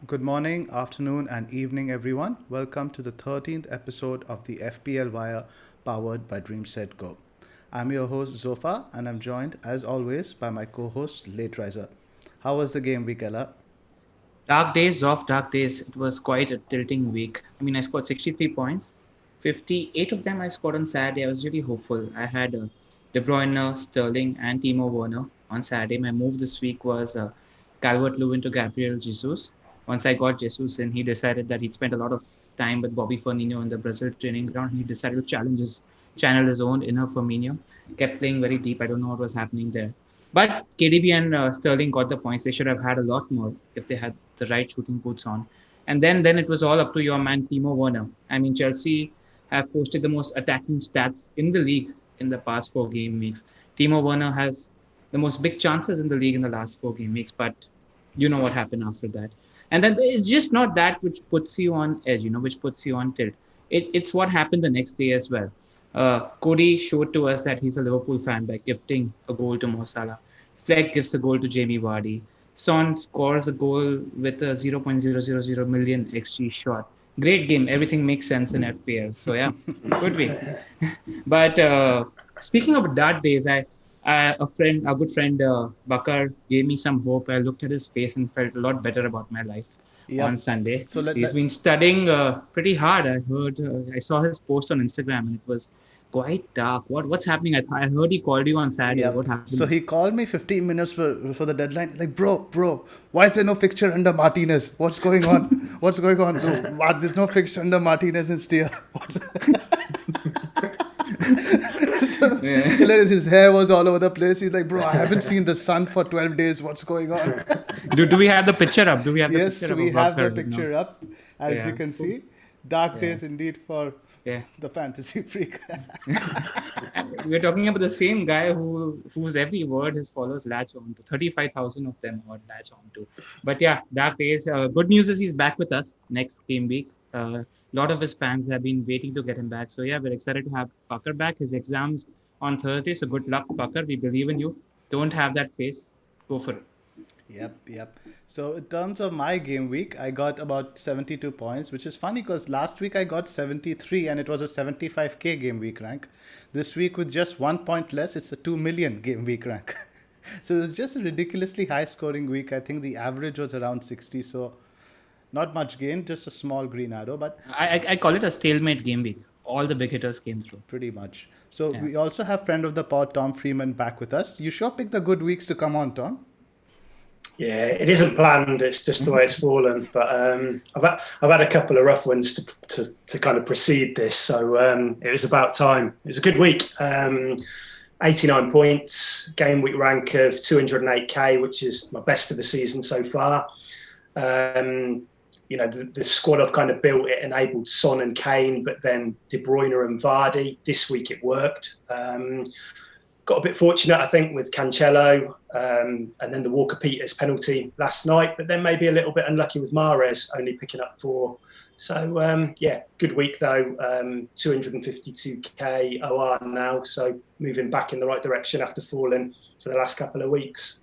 Good morning, afternoon, and evening, everyone. Welcome to the 13th episode of the FPL Wire powered by DreamSetGo. I'm your host, Zophar, and I'm joined, as always, by my co host, Lateriser. How was the game week, Ella? Dark days of dark days. It was quite a tilting week. I mean, I scored 63 points. 58 of them I scored on Saturday. I was really hopeful. I had De Bruyne, Sterling, and Timo Werner on Saturday. My move this week was Calvert-Lewin to Gabriel Jesus. Once I got Jesus in, he decided that he'd spent a lot of time with Bobby Firmino in the Brazil training ground. He decided to channel his own inner Firmino. Kept playing very deep. I don't know what was happening there. But KDB and Sterling got the points. They should have had a lot more if they had the right shooting boots on. And then it was all up to your man Timo Werner. I mean, Chelsea have posted the most attacking stats in the league in the past 4 game weeks. Timo Werner has the most big chances in the league in the last 4 game weeks, but you know what happened after that. And then it's just not that which puts you on edge, which puts you on tilt. It's what happened the next day as well. Cody showed to us that he's a Liverpool fan by gifting a goal to Mo Salah. Fleck gives a goal to Jamie Vardy. Son scores a goal with a 0.000 million XG shot. Great game. Everything makes sense in FPL. So yeah, good week. But speaking of dark days, a good friend, Bakar, gave me some hope. I looked at his face and felt a lot better about my life on Yep. Sunday. So let, He's let been studying pretty hard. I saw his post on Instagram, and it was quite dark. What's happening? I heard he called you on Saturday. What Yep. happened? So he called me 15 minutes before the deadline. Like, bro, why is there no fixture under Martinez? What's going on? What's going on? No, there's no fixture under Martinez and Steer. What's so Yeah. his hair was all over the place. He's like, bro, I haven't seen the sun for 12 days. What's going on? Do we have the picture up? Do we have the Yes, picture up we of have the Bakar? No. picture up, as you Yeah. can Cool. see. Dark Yeah. days indeed for Yeah. the fantasy freak. We're talking about the same guy whose every word his followers latch on to. 35,000 of them or latch on to. But yeah, Dark Days. Good news is he's back with us next game week. A lot of his fans have been waiting to get him back. So yeah, we're excited to have Pucker back. His exams on Thursday. So good luck, Pucker. We believe in you. Don't have that face. Go for it. Yep. So in terms of my game week, I got about 72 points, which is funny because last week I got 73 and it was a 75k game week rank. This week with just 1 point less, it's a 2 million game week rank. So it was just a ridiculously high scoring week. I think the average was around 60, so not much gain, just a small green arrow, but I call it a stalemate game week. All the big hitters came through. pretty much. So Yeah. we also have friend of the pod, Tom Freeman, back with us. You sure picked the good weeks to come on, Tom? Yeah, it isn't planned. It's just the way it's fallen. But I've had a couple of rough ones to kind of precede this, so it was about time. It was a good week. 89 points, game week rank of 208k, which is my best of the season so far. The squad I've kind of built, it enabled Son and Kane, but then De Bruyne and Vardy. This week it worked. Got a bit fortunate, I think, with Cancelo and then the Walker Peters penalty last night, but then maybe a little bit unlucky with Mahrez only picking up 4. So, good week though. 252k OR now, so moving back in the right direction after falling for the last couple of weeks.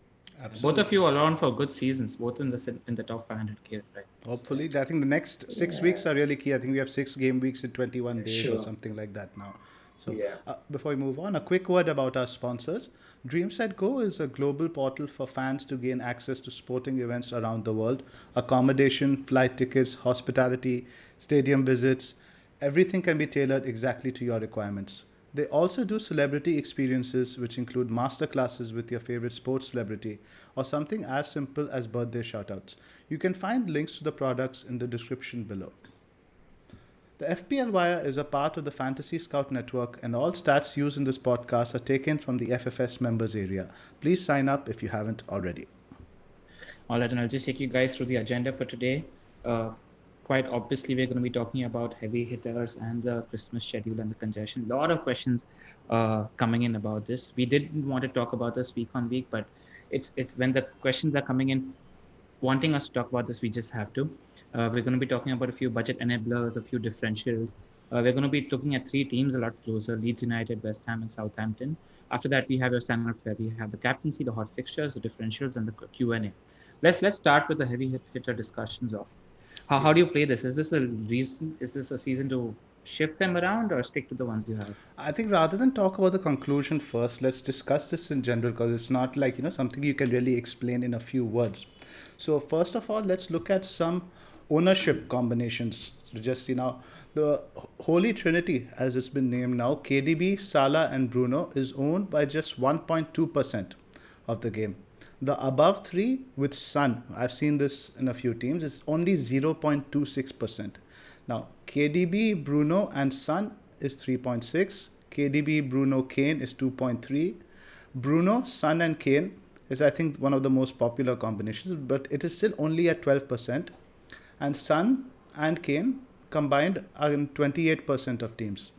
Both of you are on for good seasons, both in the top 500k, right? Hopefully, I think the next 6 weeks are really key. I think we have 6 game weeks in 21 days or Sure. something like that now. So, Yeah. before we move on, a quick word about our sponsors. DreamSetGo is a global portal for fans to gain access to sporting events around the world, accommodation, flight tickets, hospitality, stadium visits. Everything can be tailored exactly to your requirements. They also do celebrity experiences, which include masterclasses with your favorite sports celebrity or something as simple as birthday shoutouts. You can find links to the products in the description below. The FPL Wire is a part of the Fantasy Scout Network, and all stats used in this podcast are taken from the FFS members area. Please sign up if you haven't already. All right, and I'll just take you guys through the agenda for today. Uh, Quite obviously, we're going to be talking about heavy hitters and the Christmas schedule and the congestion. A lot of questions coming in about this. We didn't want to talk about this week on week, but it's when the questions are coming in wanting us to talk about this, we just have to. We're going to be talking about a few budget enablers, a few differentials. We're going to be looking at 3 teams a lot closer: Leeds United, West Ham, and Southampton. After that, we have your standard fare. We have the captaincy, the hot fixtures, the differentials, and the Q&A. let's start with the heavy hitter discussions of how do you play this? Is this a reason? Is this a season to shift them around or stick to the ones you have? I think rather than talk about the conclusion first, let's discuss this in general because it's not like, something you can really explain in a few words. So first of all, let's look at some ownership combinations. So just, the Holy Trinity, as it's been named now, KDB, Salah and Bruno, is owned by just 1.2% of the game. The above three with Son, I've seen this in a few teams, is only 0.26%. Now, KDB, Bruno and Son is 3.6. KDB, Bruno, Kane is 2.3. Bruno, Son and Kane is, I think, one of the most popular combinations, but it is still only at 12%. And Son and Kane combined are in 28% of teams.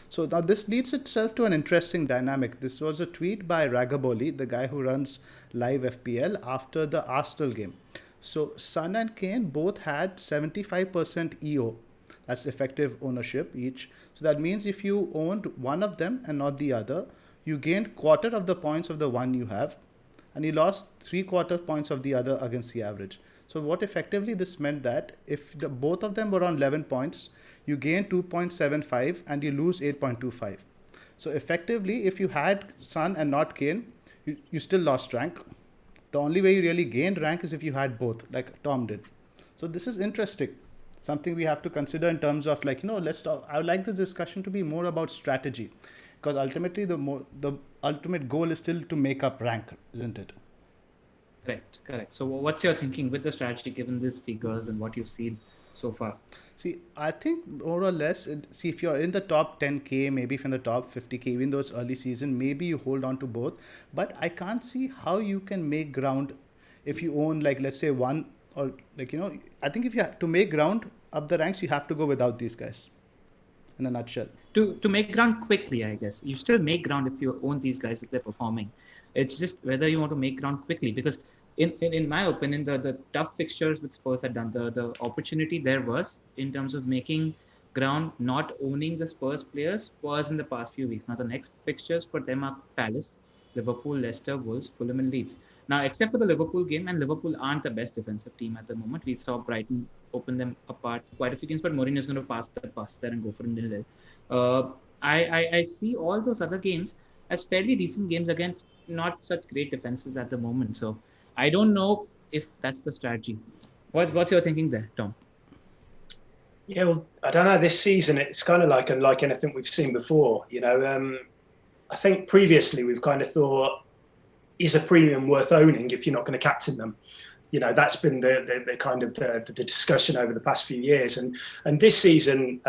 So now this leads itself to an interesting dynamic. This was a tweet by Ragaboli, the guy who runs live FPL, after the Arsenal game. So Son and Kane both had 75% EO. That's effective ownership each. So that means if you owned one of them and not the other, you gained quarter of the points of the one you have, and you lost 3/4 points of the other against the average. So what effectively this meant that if both of them were on 11 points, you gain 2.75 and you lose 8.25. So effectively, if you had Son and not Kane, you still lost rank. The only way you really gained rank is if you had both, like Tom did. So this is interesting. Something we have to consider in terms of let's talk. I would like this discussion to be more about strategy, because ultimately the ultimate goal is still to make up rank, isn't it? Correct. So what's your thinking with the strategy given these figures and what you've seen so far? See, I think more or less, if you're in the top 10K, maybe if you're in the top 50K, even though it's early season, maybe you hold on to both. But I can't see how you can make ground if you own, let's say one, or I think if you have to make ground up the ranks, you have to go without these guys, in a nutshell. To make ground quickly, I guess. You still make ground if you own these guys, if they're performing. It's just whether you want to make ground quickly, because in my opinion, the tough fixtures which Spurs had done, the opportunity there was in terms of making ground, not owning the Spurs players, was in the past few weeks. Now the next fixtures for them are Palace, Liverpool, Leicester, Wolves, Fulham and Leeds. Now, except for the Liverpool game, and Liverpool aren't the best defensive team at the moment. We saw Brighton open them apart quite a few games, but Mourinho is going to pass there and go for a nil. I see all those other games as fairly decent games against not such great defenses at the moment. So I don't know if that's the strategy. What's your thinking there, Tom? Yeah, well, I don't know. This season, it's kind of unlike anything we've seen before. I think previously we've kind of thought, is a premium worth owning if you're not going to captain them? That's been the kind of the discussion over the past few years. And this season,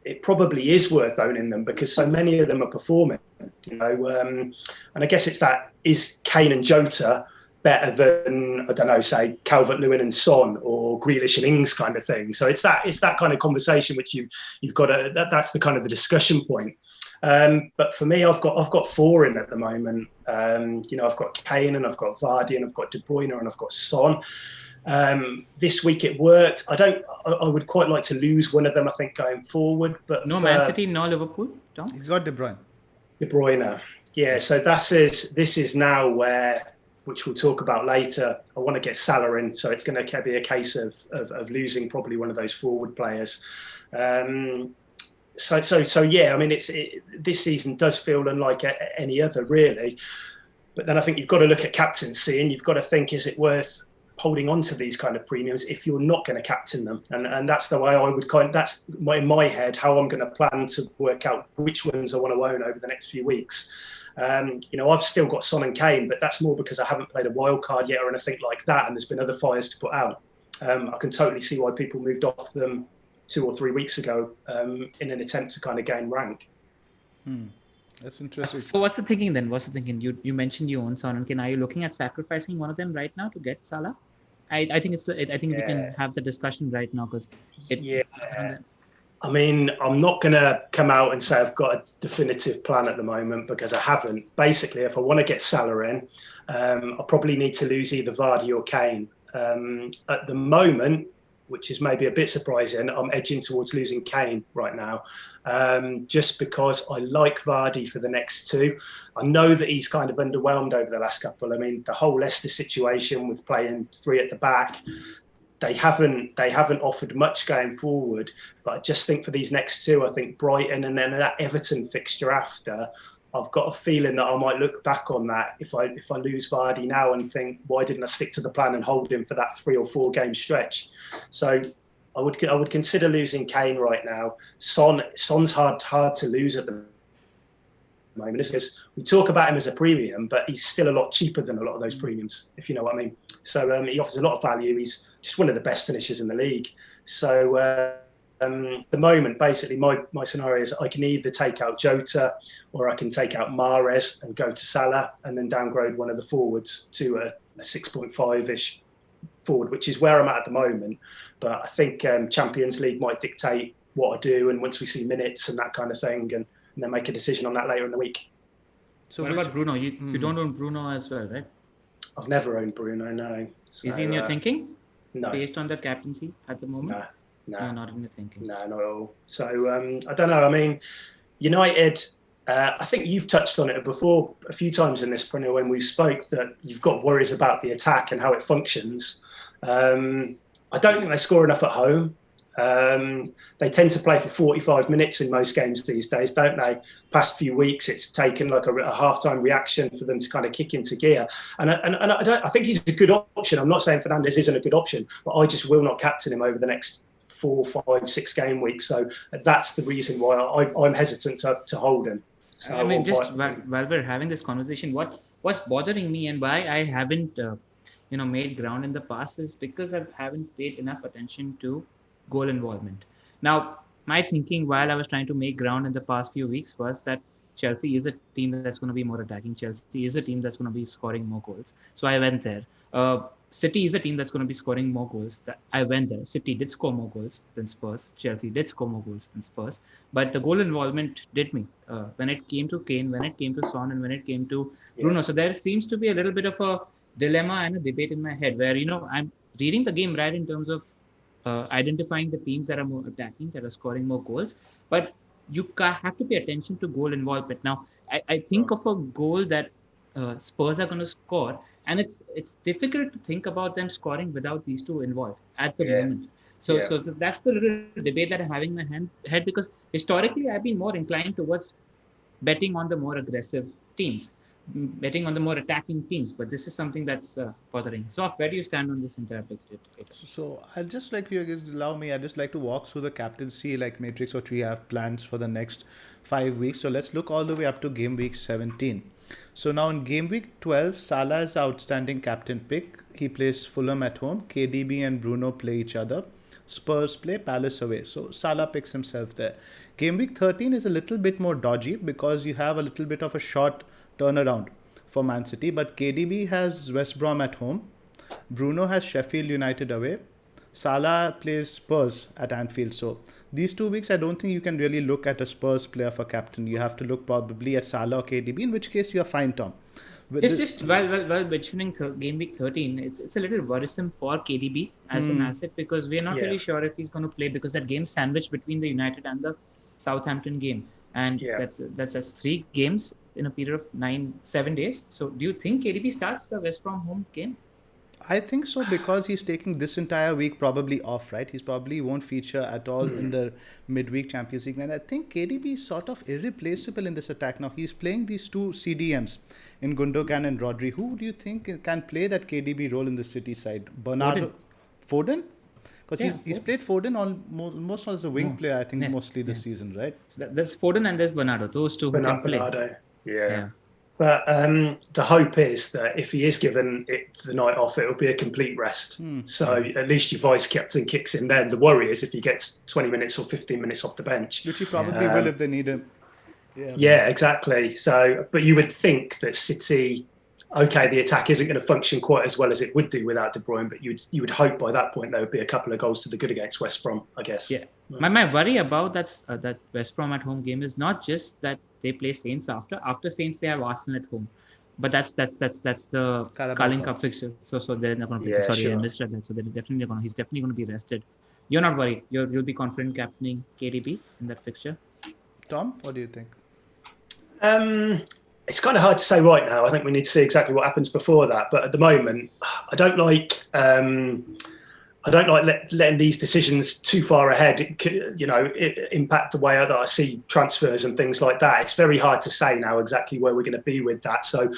it probably is worth owning them because so many of them are performing. And I guess it's that, is Kane and Jota better than, I don't know, say Calvert-Lewin and Son or Grealish and Ings kind of thing? So it's that kind of conversation which you've got to, that's the kind of the discussion point. But for me, I've got four in at the moment. I've got Kane and I've got Vardy and I've got De Bruyne and I've got Son. This week it worked. I would quite like to lose one of them, I think, going forward. But no Man City, no Liverpool, Tom? He's got De Bruyne. De Bruyne. Yeah, so this is now where, which we'll talk about later, I want to get Salah in. So it's going to be a case of losing probably one of those forward players. So yeah, I mean, this season does feel unlike any other, really. But then I think you've got to look at captaincy and you've got to think, is it worth holding on to these kind of premiums if you're not going to captain them? And that's the way I would that's in my head how I'm going to plan to work out which ones I want to own over the next few weeks. I've still got Son and Kane, but that's more because I haven't played a wild card yet or anything like that, and there's been other fires to put out. I can totally see why people moved off them 2 or 3 weeks ago in an attempt to kind of gain rank. That's interesting. So what's the thinking then? You mentioned you own Son and Kane. Are you looking at sacrificing one of them right now to get Salah? I think we can have the discussion right now because I mean, I'm not going to come out and say I've got a definitive plan at the moment because I haven't. Basically, if I want to get Salah in, I probably need to lose either Vardy or Kane. At the moment, which is maybe a bit surprising. I'm edging towards losing Kane right now, just because I like Vardy for the next two. I know that he's kind of underwhelmed over the last couple. I mean, the whole Leicester situation with playing three at the back, they haven't offered much going forward. But I just think for these next two, I think Brighton and then that Everton fixture after, I've got a feeling that I might look back on that if I lose Vardy now and think, why didn't I stick to the plan and hold him for that 3 or 4 game stretch? So I would consider losing Kane right now. Son's hard to lose at the moment, because we talk about him as a premium, but he's still a lot cheaper than a lot of those premiums, if you know what I mean. So he offers a lot of value. He's just one of the best finishers in the league. So the moment, basically, my scenario is I can either take out Jota or I can take out Mahrez and go to Salah and then downgrade one of the forwards to a 6.5-ish forward, which is where I'm at the moment. But I think Champions League might dictate what I do, and once we see minutes and that kind of thing, and then make a decision on that later in the week. So what about Bruno? You don't own Bruno as well, right? I've never owned Bruno, no. So, is he in your thinking? No. Based on the captaincy at the moment? No, not in your thinking. No, not at all. So I don't know. I mean, United, I think you've touched on it before a few times in this, Pranil, when we spoke, that you've got worries about the attack and how it functions. I don't think they score enough at home. They tend to play for 45 minutes in most games these days, don't they? Past few weeks, it's taken like a half-time reaction for them to kind of kick into gear. And I think he's a good option. I'm not saying Fernandes isn't a good option, but I just will not captain him over the next 4, 5, 6 game weeks. So that's the reason why I'm hesitant to hold him. So I mean, just while we're having this conversation, what's bothering me and why I haven't made ground in the past is because I haven't paid enough attention to goal involvement. Now, my thinking while I was trying to make ground in the past few weeks was that Chelsea is a team that's going to be more attacking. Chelsea is a team that's going to be scoring more goals. So I went there. City is a team that's going to be scoring more goals. I went there. City did score more goals than Spurs. Chelsea did score more goals than Spurs. But the goal involvement did me when it came to Kane, when it came to Son, and when it came to Bruno. So there seems to be a little bit of a dilemma and a debate in my head where, I'm reading the game right in terms of identifying the teams that are more attacking, that are scoring more goals. But you have to pay attention to goal involvement. Now, I think of a goal that Spurs are going to score, and it's difficult to think about them scoring without these two involved at the moment. So that's the little debate that I'm having in my head, because historically I've been more inclined towards betting on the more aggressive teams, betting on the more attacking teams, but this is something that's bothering. So where do you stand on this entire picture? So I'll just like you guys allow me, I'd just like to walk through the captaincy matrix, what we have plans for the next 5 weeks. So let's look all the way up to game week 17. So now in game week 12, Salah is outstanding captain pick. He plays Fulham at home. KDB and Bruno play each other. Spurs play Palace away. So Salah picks himself there. Game week 13 is a little bit more dodgy because you have a little bit of a short turnaround for Man City. But KDB has West Brom at home. Bruno has Sheffield United away. Salah plays Spurs at Anfield. So these 2 weeks, I don't think you can really look at a Spurs player for captain. You have to look probably at Salah or KDB, in which case you are fine, Tom. Just while mentioning game week 13, it's a little worrisome for KDB as an asset, because we're not really sure if he's going to play, because that game sandwiched between the United and the Southampton game, and that's 3 games in a period of 7 days. So do you think KDB starts the West Brom home game? I think so, because he's taking this entire week probably off, right? He's probably won't feature at all in the midweek Champions League. And I think KDB is sort of irreplaceable in this attack. Now, he's playing these 2 CDMs in Gundogan and Rodri. Who do you think can play that KDB role in the City side? Bernardo? Foden? Because he's played Foden almost as a wing player, I think, mostly this season, right? So there's Foden and there's Bernardo. Those two who can play. Bernardo, yeah. But the hope is that if he is given the night off, it will be a complete rest. So at least your vice captain kicks in then. The worry is if he gets 20 minutes or 15 minutes off the bench. Which he probably will if they need him. Yeah, exactly. So, but you would think that City, okay, the attack isn't going to function quite as well as it would do without De Bruyne, but you would hope by that point there would be a couple of goals to the good against West Brom, I guess. Yeah. My worry about that West Brom at home game is not just that they play Saints after Saints they have Arsenal at home, But that's the Carabao Carling Cup. Cup fixture. So they're not going to play. Yeah, Sorry, I sure. misread that. So he's definitely going to be rested. You're not worried. You'll be confident captaining KDB in that fixture. Tom, what do you think? It's kind of hard to say right now. I think we need to see exactly what happens before that. But at the moment, I don't like letting these decisions too far ahead. It impact the way that I see transfers and things like that. It's very hard to say now exactly where we're going to be with that. So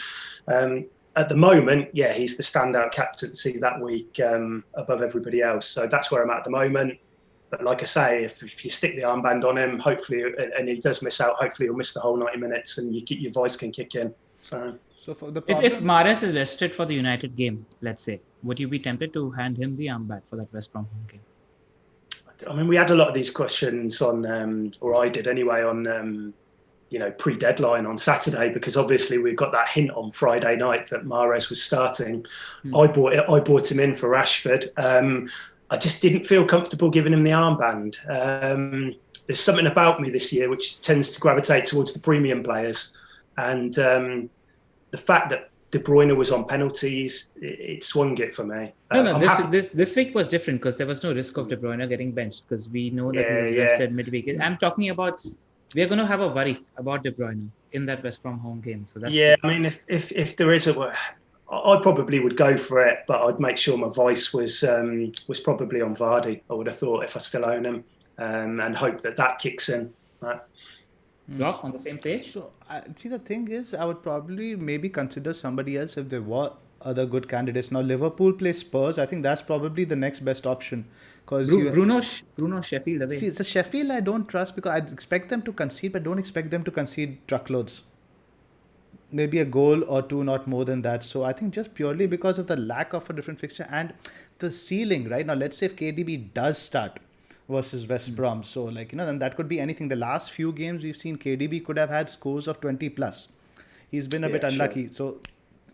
at the moment, yeah, he's the standout captaincy that week above everybody else. So that's where I'm at the moment. But like I say, if you stick the armband on him, hopefully, and he does miss out, hopefully he'll miss the whole 90 minutes and your voice can kick in. So for the if Mahrez is rested for the United game, let's say, would you be tempted to hand him the armband for that West Brom home game? I mean, we had a lot of these questions on, or I did anyway, on pre-deadline on Saturday, because obviously we got that hint on Friday night that Mahrez was starting. I bought him in for Rashford. I just didn't feel comfortable giving him the armband. There's something about me this year which tends to gravitate towards the premium players, and the fact that De Bruyne was on penalties, it swung it for me. This week was different because there was no risk of De Bruyne getting benched because we know that he was rested midweek. I'm talking about we're going to have a worry about De Bruyne in that West Brom home game. So that's I mean, if there is I probably would go for it, but I'd make sure my voice was probably on Vardy. I would have thought if I still own him, and hope that kicks in. Right. Zoph, on the same page? So, see, the thing is, I would probably maybe consider somebody else if there were other good candidates. Now, Liverpool plays Spurs. I think that's probably the next best option. Bruno Sheffield away. See, it's a Sheffield I don't trust because I expect them to concede, but don't expect them to concede truckloads. Maybe a goal or two, not more than that. So I think just purely because of the lack of a different fixture and the ceiling, right? Now, let's say if KDB does start versus West Brom. So, then that could be anything. The last few games we've seen, KDB could have had scores of 20 plus. He's been a bit unlucky. Sure. So,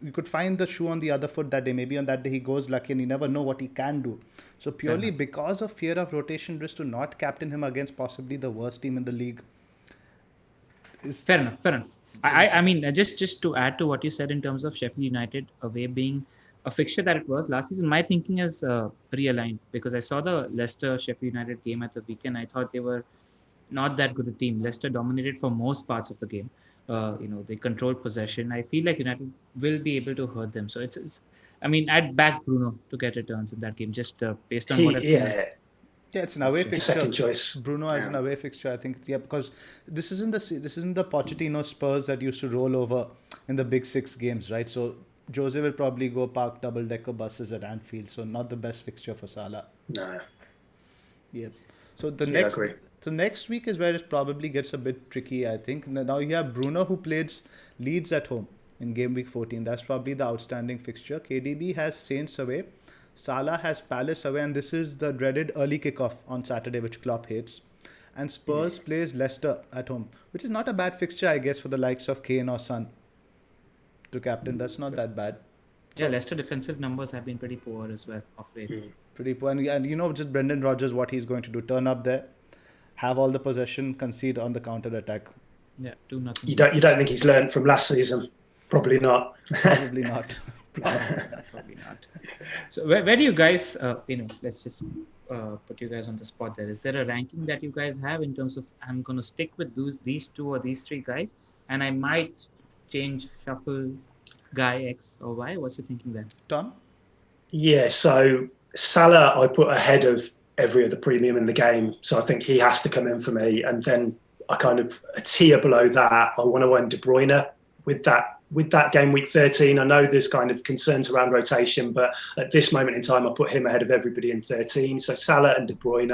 you could find the shoe on the other foot that day. Maybe on that day he goes lucky and you never know what he can do. So, purely because of fear of rotation risk to not captain him against possibly the worst team in the league. Fair enough. I mean, just to add to what you said in terms of Sheffield United away being a fixture that it was last season, my thinking is realigned because I saw the Leicester-Sheffield United game at the weekend. I thought they were not that good a team. Leicester dominated for most parts of the game. They controlled possession. I feel like United will be able to hurt them. So I'd back Bruno to get returns in that game just based on what I've seen. Yeah, it's an away fixture. Second choice. Bruno as an away fixture, I think. Yeah, because this isn't the Pochettino Spurs that used to roll over in the big 6 games, right? So Jose will probably go park double-decker buses at Anfield. So not the best fixture for Salah. No. Yeah. So the next week is where it probably gets a bit tricky, I think. Now you have Bruno who plays Leeds at home in game week 14. That's probably the outstanding fixture. KDB has Saints away. Salah has Palace away, and this is the dreaded early kickoff on Saturday, which Klopp hates. And Spurs plays Leicester at home, which is not a bad fixture, I guess, for the likes of Kane or Son to captain. That's not that bad. Yeah, Leicester defensive numbers have been pretty poor as well of late. Pretty poor. And just Brendan Rodgers, what he's going to do, turn up there, have all the possession, concede on the counter-attack. Yeah, 2-0. You don't think he's learned from last season? Probably not. Probably not. Probably not. So where do you guys, let's just put you guys on the spot there. Is there a ranking that you guys have in terms of I'm going to stick with these 2 or these 3 guys and I might shuffle guy X or Y? What's your thinking there? Tom? Yeah, so Salah I put ahead of every other premium in the game. So I think he has to come in for me. And then I kind of a tier below that, I want to own De Bruyne with that game week 13. I know there's kind of concerns around rotation, but at this moment in time, I put him ahead of everybody in 13. So Salah and De Bruyne,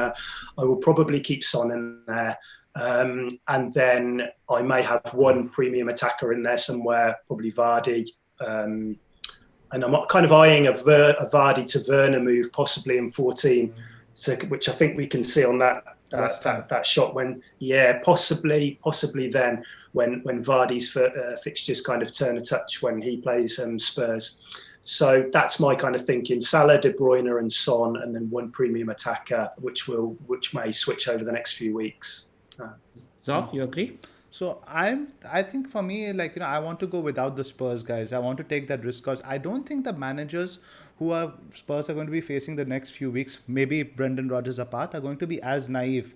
I will probably keep Son in there. And then I may have one premium attacker in there somewhere, probably Vardy. And I'm kind of eyeing a Vardy to Werner move, possibly in 14, which I think we can see on that shot when, possibly then when Vardy's fixtures kind of turn a touch when he plays Spurs. So that's my kind of thinking: Salah, De Bruyne, and Son, and then one premium attacker, which may switch over the next few weeks. Zoph, you agree? So I think for me, like, I want to go without the Spurs guys. I want to take that risk because I don't think the managers who are Spurs are going to be facing the next few weeks, maybe Brendan Rodgers apart, are going to be as naive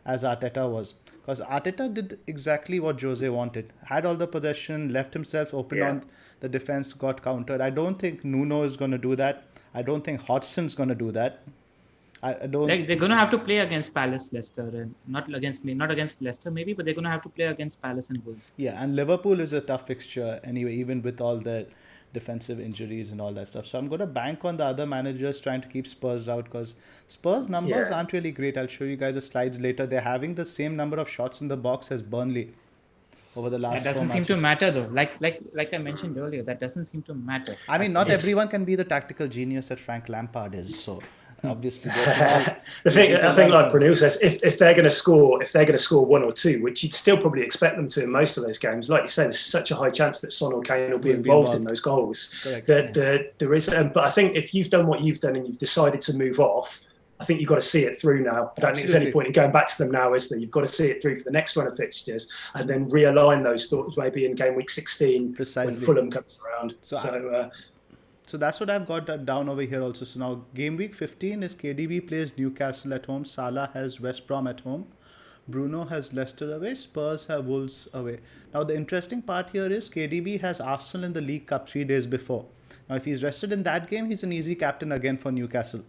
as Arteta was. Because Arteta did exactly what Jose wanted. Had all the possession, left himself open Yeah. on the defense, got countered. I don't think Nuno is going to do that. I don't think Hodgson's going to do that. I don't. Like they're going to have to play against Palace, Leicester, and not against Leicester maybe, but they're going to have to play against Palace and Wolves. Yeah, and Liverpool is a tough fixture anyway, even with all the defensive injuries and all that stuff. So I'm going to bank on the other managers trying to keep Spurs out because Spurs numbers Yeah. aren't really great. I'll show you guys the slides later. They're having the same number of shots in the box as Burnley over the That last four doesn't seem matches. to matter though. Like I mentioned earlier, that doesn't seem to matter. I mean, not Yes. everyone can be the tactical genius that Frank Lampard is. So obviously, they're all- I think like Pranil says, if they're going to score one or two, which you'd still probably expect them to in most of those games, like you say, there's such a high chance that Son or Kane will be involved in those goals. Correct. That there is, but I think if you've done what you've done and you've decided to move off, I think you've got to see it through now. I don't think there's any point in going back to them now, is there? You've got to see it through for the next run of fixtures and then realign those thoughts maybe in game week 16 Precisely. when Fulham comes around. So that's what I've got down over here also. So now game week 15 is KDB plays Newcastle at home. Salah has West Brom at home. Bruno has Leicester away. Spurs have Wolves away. Now the interesting part here is KDB has Arsenal in the League Cup 3 days before. Now if he's rested in that game, he's an easy captain again for Newcastle.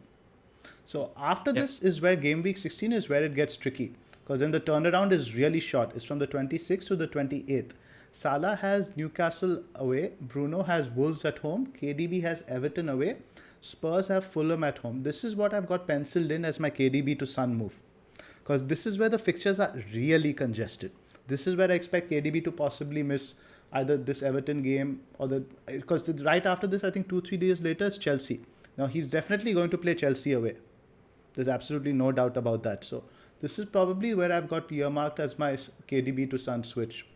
So after this is where game week 16 is where it gets tricky. Because then the turnaround is really short. It's from the 26th to the 28th. Salah has Newcastle away. Bruno has Wolves at home. KDB has Everton away. Spurs have Fulham at home. This is what I've got penciled in as my KDB to Sun move. Because this is where the fixtures are really congested. This is where I expect KDB to possibly miss either this Everton game or because right after this, I think 2-3 days later is Chelsea. Now he's definitely going to play Chelsea away. There's absolutely no doubt about that. So this is probably where I've got earmarked as my KDB to Sun switch.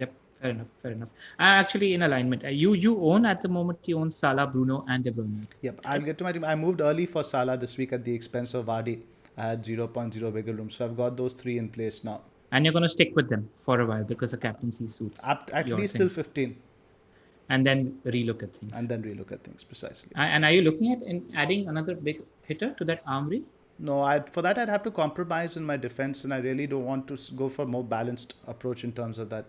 Yep, fair enough. Actually, in alignment, you own at the moment. You own Salah, Bruno, and De Bruyne. Yep, I'll get to my team. I moved early for Salah this week at the expense of Vardy. I had 0.0 wiggle room, so I've got those three in place now. And you're going to stick with them for a while because the captaincy suits. Actually, still 15. And then relook at things. Precisely. And are you looking at adding another big hitter to that armory? No, for that I'd have to compromise in my defense, and I really don't want to go for a more balanced approach in terms of that.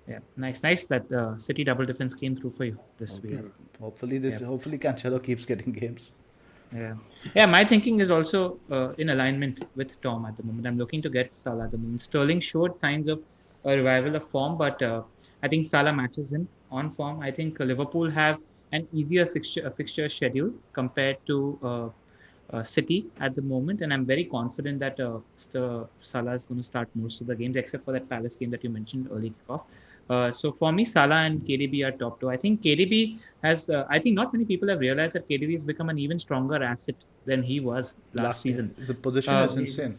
Yeah, nice that City double defense came through for you this week. Hopefully Cancelo keeps getting games. Yeah. My thinking is also in alignment with Tom at the moment. I'm looking to get Salah at the moment. Sterling showed signs of a revival of form, but I think Salah matches him on form. I think Liverpool have an easier fixture schedule compared to City at the moment, and I'm very confident that Salah is going to start most of the games, except for that Palace game that you mentioned early kickoff. So for me, Salah and KDB are top two. I think KDB has. I think not many people have realized that KDB has become an even stronger asset than he was last season. The position is insane.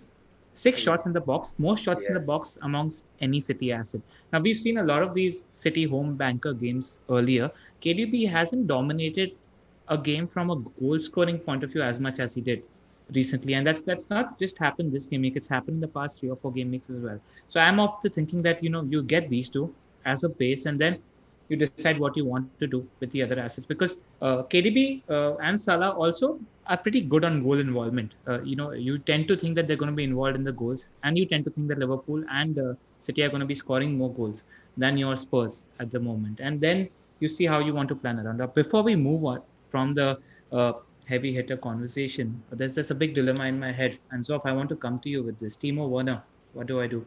6 shots in the box, more shots in the box amongst any City asset. Now we've seen a lot of these City home banker games earlier. KDB hasn't dominated a game from a goal scoring point of view as much as he did recently, and that's not just happened this game week. It's happened in the past 3 or 4 game weeks as well. So I'm of the thinking that you get these two as a base, and then you decide what you want to do with the other assets, because KDB and Salah also are pretty good on goal involvement. You tend to think that they're going to be involved in the goals, and you tend to think that Liverpool and City are going to be scoring more goals than your Spurs at the moment, and then you see how you want to plan around. Now, before we move on from the heavy hitter conversation, there's a big dilemma in my head, and Zoph, I want to come to you with this. Timo Werner, what do I do?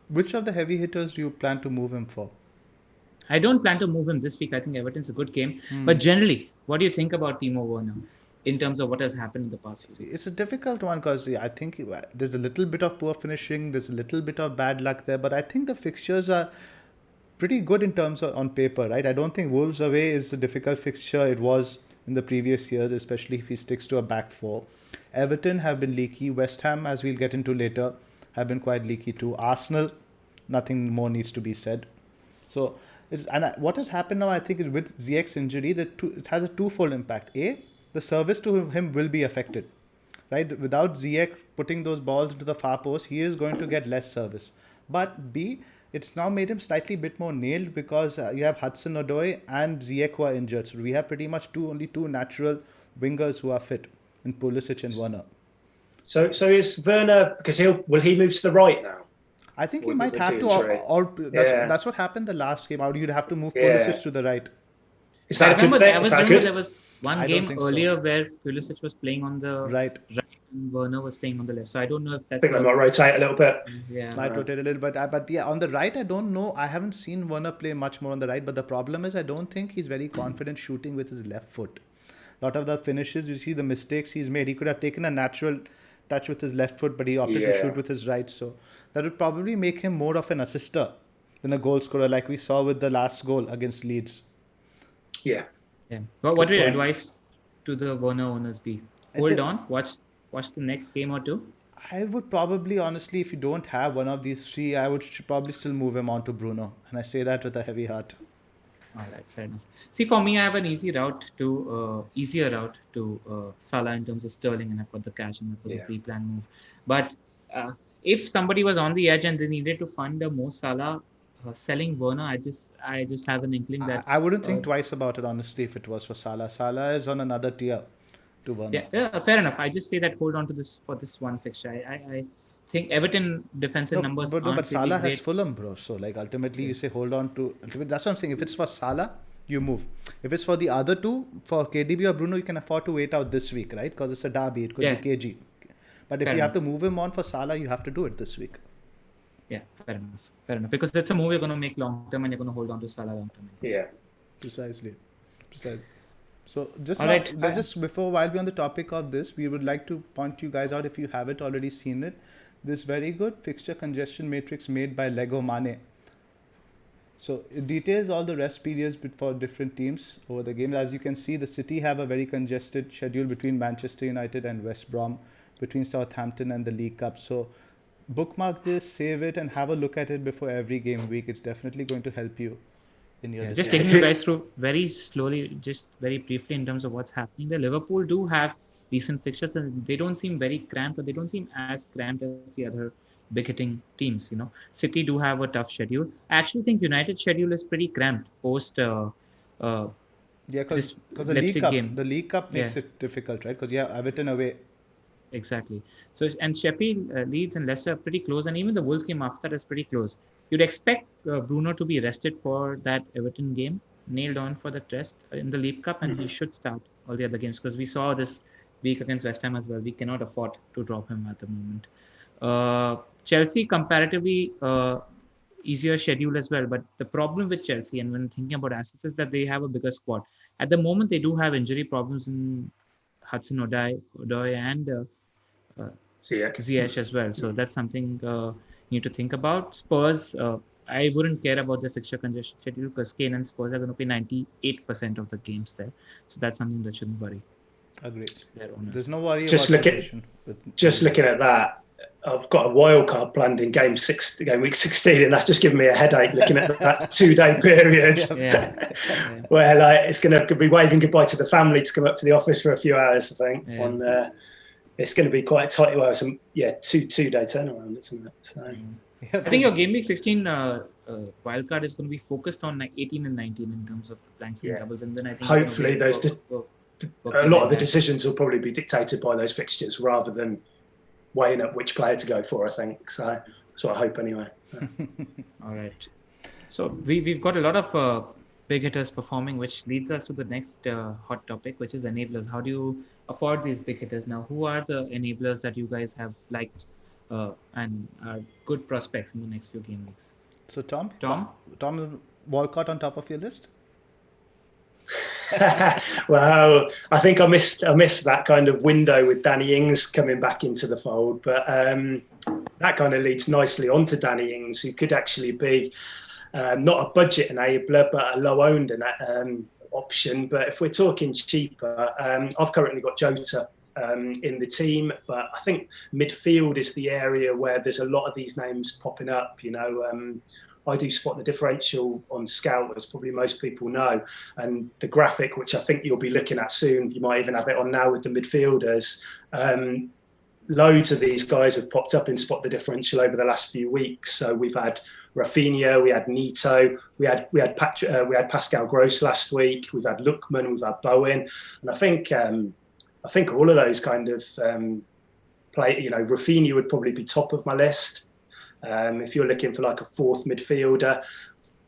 Which of the heavy hitters do you plan to move him for? I don't plan to move him this week. I think Everton's a good game. But generally, what do you think about Timo Werner in terms of what has happened in the past few weeks? It's a difficult one because I think there's a little bit of poor finishing, there's a little bit of bad luck there, but I think the fixtures are pretty good in terms of on paper, right? I don't think Wolves away is a difficult fixture. It was in the previous years, especially if he sticks to a back four. Everton have been leaky. West Ham, as we'll get into later, have been quite leaky too. Arsenal, nothing more needs to be said. So, what has happened now, I think, is with Ziyech's injury, it has a twofold impact. A, the service to him will be affected, right? Without Ziyech putting those balls into the far post, he is going to get less service. But B, it's now made him slightly bit more nailed because you have Hudson-Odoi and Ziyech who are injured. So we have pretty much only two natural wingers who are fit in Pulisic and Werner. So is Werner, because will he move to the right now? I think he might With have the to, injury? that's what happened the last game. You'd have to move Yeah. Pulisic to the right. Is that a good thing? Is that good? There was one I don't game think so. earlier where Pulisic was playing on the Right. and Werner was playing on the left. So I don't know if I that's. think they might rotate a little bit. Yeah. Might rotate a little bit. But yeah, on the right, I don't know. I haven't seen Werner play much more on the right. But the problem is, I don't think he's very confident shooting with his left foot. A lot of the finishes, you see the mistakes he's made. He could have taken a natural touch with his left foot, but he opted to shoot with his right. So that would probably make him more of an assister than a goal scorer, like we saw with the last goal against Leeds. Yeah. Yeah. Well, what would your advice to the Werner owners be? Hold on, watch the next game or two. I would probably, honestly, if you don't have one of these three, I would probably still move him on to Bruno. And I say that with a heavy heart. All right, fair enough. See, for me, I have an easier route to Salah in terms of Sterling, and I've got the cash, and that was a pre-planned move. But if somebody was on the edge and they needed to fund a Mo Salah, selling Werner, I just have an inkling that I wouldn't think twice about it, honestly, if it was for Salah. Salah is on another tier to Werner. Yeah, fair enough. I just say that hold on to this for this one fixture. I think Everton defensive numbers aren't but Salah really has Fulham, bro. So like ultimately you say hold on to. That's what I'm saying. If it's for Salah, you move. If it's for the other two, for KDB or Bruno, you can afford to wait out this week, right? Because it's a derby. It could be KG. But if you have to move him on for Salah, you have to do it this week. Yeah, fair enough. Because that's a move you're going to make long term, and you're going to hold on to Salah long term. Yeah, precisely. So before, while we're on the topic of this, we would like to point you guys out, if you haven't already seen it, this very good fixture congestion matrix made by Lego Mane. So it details all the rest periods for different teams over the game. As you can see, the City have a very congested schedule between Manchester United and West Brom, between Southampton and the League Cup. So bookmark this, save it, and have a look at it before every game week. It's definitely going to help you in your just taking you guys through very slowly, just very briefly in terms of what's happening there. Liverpool do have decent fixtures, and they don't seem very cramped, or they don't seem as cramped as the other big hitting teams. City do have a tough schedule. I actually think United's schedule is pretty cramped post because the League Cup makes it difficult, right? Because you have Everton away. Exactly. So, and Sheffield, Leeds and Leicester are pretty close, and even the Wolves game after that is pretty close. You'd expect Bruno to be rested for that Everton game, nailed on for the test in the League Cup, and he should start all the other games, because we saw this week against West Ham as well. We cannot afford to drop him at the moment. Chelsea, comparatively easier schedule as well, but the problem with Chelsea, and when thinking about assets, is that they have a bigger squad. At the moment, they do have injury problems in Hudson-Odoi and Ziyech as well. So that's something you need to think about. Spurs, I wouldn't care about the fixture congestion schedule, because Kane and Spurs are going to play 98% of the games there. So that's something that shouldn't worry. Agreed. There's no worry just looking at that, I've got a wild card planned in game week 16, and that's just giving me a headache looking at that 2-day period. Where it's going to be waving goodbye to the family to come up to the office for a few hours. I think it's going to be quite a tight. Well, some 2-day turnaround, isn't it? So, I think your game week 16 wildcard is going to be focused on 18 and 19 in terms of the blanks and doubles, and then I think hopefully a lot of the decisions will probably be dictated by those fixtures rather than weighing up which player to go for, I think. So that's what I hope anyway. All right. So we've got a lot of big hitters performing, which leads us to the next hot topic, which is enablers. How do you afford these big hitters now? Who are the enablers that you guys have liked and are good prospects in the next few game weeks? So Tom, Walcott on top of your list? Well, I think I missed that kind of window with Danny Ings coming back into the fold, but that kind of leads nicely onto Danny Ings, who could actually be not a budget enabler, but a low-owned option. But if we're talking cheaper, I've currently got Jota in the team, but I think midfield is the area where there's a lot of these names popping up. I do spot the differential on Scout, as probably most people know, and the graphic, which I think you'll be looking at soon, you might even have it on now with the midfielders. loads of these guys have popped up in Spot the Differential over the last few weeks. So we've had Rafinha, we had Neto, we had Pascal Gross last week, we've had Lookman, we've had Bowen, and I think all of those kind of play. Rafinha would probably be top of my list. If you're looking for like a fourth midfielder,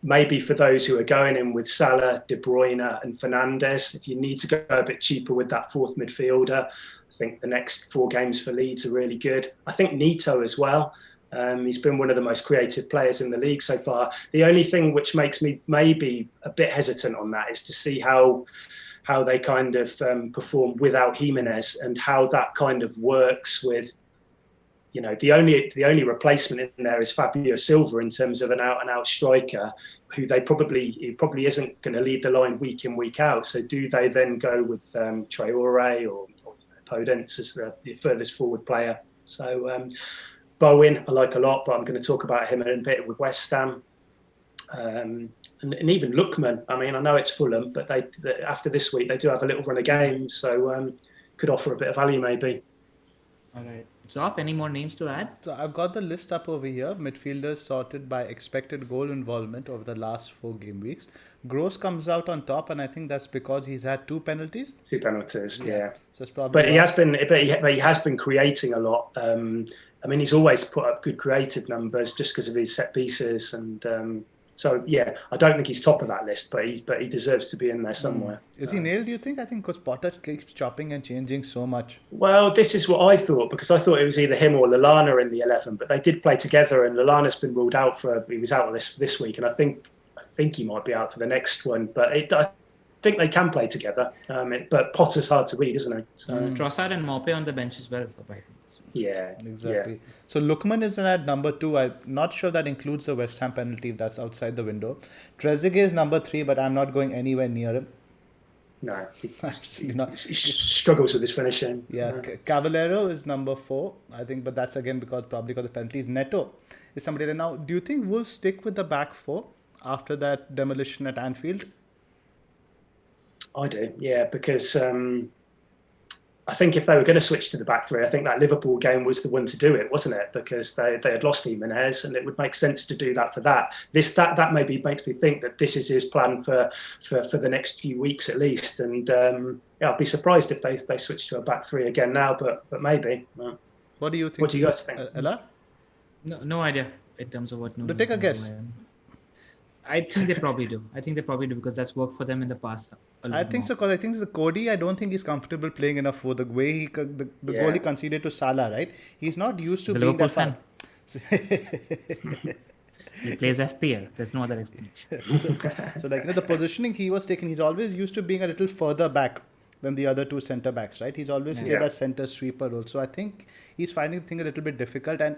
maybe for those who are going in with Salah, De Bruyne, and Fernandes, if you need to go a bit cheaper with that fourth midfielder, I think the next 4 games for Leeds are really good. I think Neto as well. He's been one of the most creative players in the league so far. The only thing which makes me maybe a bit hesitant on that is to see how they kind of perform without Jimenez and how that kind of works with, the only replacement in there is Fabio Silva in terms of an out-and-out striker who probably isn't going to lead the line week in, week out. So do they then go with Traore or Podence as the furthest forward player? So Bowen I like a lot, but I'm going to talk about him in a bit with West Ham. And even Lookman. I mean, I know it's Fulham, but after this week, they do have a little run of games, so could offer a bit of value maybe. All right. Zoph, any more names to add? So I've got the list up over here. Midfielders sorted by expected goal involvement over the last 4 game weeks. Gross comes out on top, and I think that's because he's had 2 penalties. 2 penalties, yeah. So it's probably. But he has been creating a lot. I mean, he's always put up good creative numbers just because of his set pieces, and so yeah, I don't think he's top of that list, but he deserves to be in there somewhere. Is he nailed, do you think? I think because Potter keeps chopping and changing so much. Well, this is what I thought, because I thought it was either him or Lallana in the 11, but they did play together, and Lallana's been ruled out he was out this week, and I think he might be out for the next one, but I think they can play together. But Potter's hard to read, isn't he? So, Trossard and Maupay on the bench as well for Brighton. Yeah, exactly. Yeah. So Lookman is at number 2. I'm not sure that includes the West Ham penalty if that's outside the window. Trezeguet is number 3, but I'm not going anywhere near him. No, absolutely not. He struggles with his finishing. Yeah, Caballero is number 4, I think, but that's again because the penalties. Neto is somebody that now. Do you think we'll stick with the back 4 after that demolition at Anfield? I do, yeah, because I think if they were going to switch to the back 3, I think that Liverpool game was the one to do it, wasn't it? Because they had lost Jimenez, and it would make sense to do that for that. That maybe makes me think that this is his plan for the next few weeks at least. And I'd be surprised if they switch to a back 3 again now, but maybe. What do you think? What do you guys think? Ella? No idea in terms of what. Take a guess. I think they probably do. Because that's worked for them in the past. I think so, because I think the Cody, I don't think he's comfortable playing enough for the way the goal he conceded to Salah, right? He's not used to being that fan. He plays FPL. There's no other explanation. So the positioning he was taking, he's always used to being a little further back than the other 2 centre backs, right? He's always played that centre sweeper role. So I think he's finding the thing a little bit difficult. And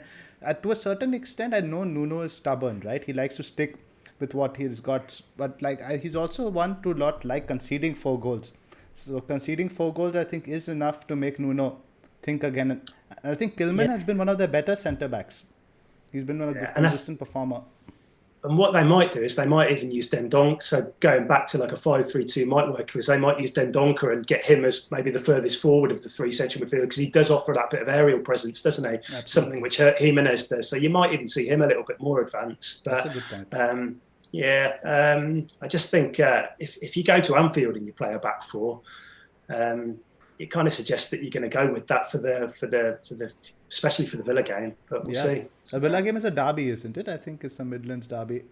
to a certain extent, I know Nuno is stubborn, right? He likes to stick with what he's got, but he's also one to not like conceding 4 goals. So conceding 4 goals, I think, is enough to make Nuno think again. And I think Kilman has been one of their better centre backs. He's been a good consistent performer. And what they might do is they might even use Dendonk. So going back to like a 5-3-2 might work, because they might use Dendonka and get him as maybe the furthest forward of the 3 central midfielders, because he does offer that bit of aerial presence, doesn't he? Absolutely. Something which Jimenez does. So you might even see him a little bit more advanced. But that's a good point. I just think if you go to Anfield and you play a back 4, it kind of suggests that you're going to go with that for the especially for the Villa game. But we'll see. The Villa game is a derby, isn't it? I think it's a Midlands derby.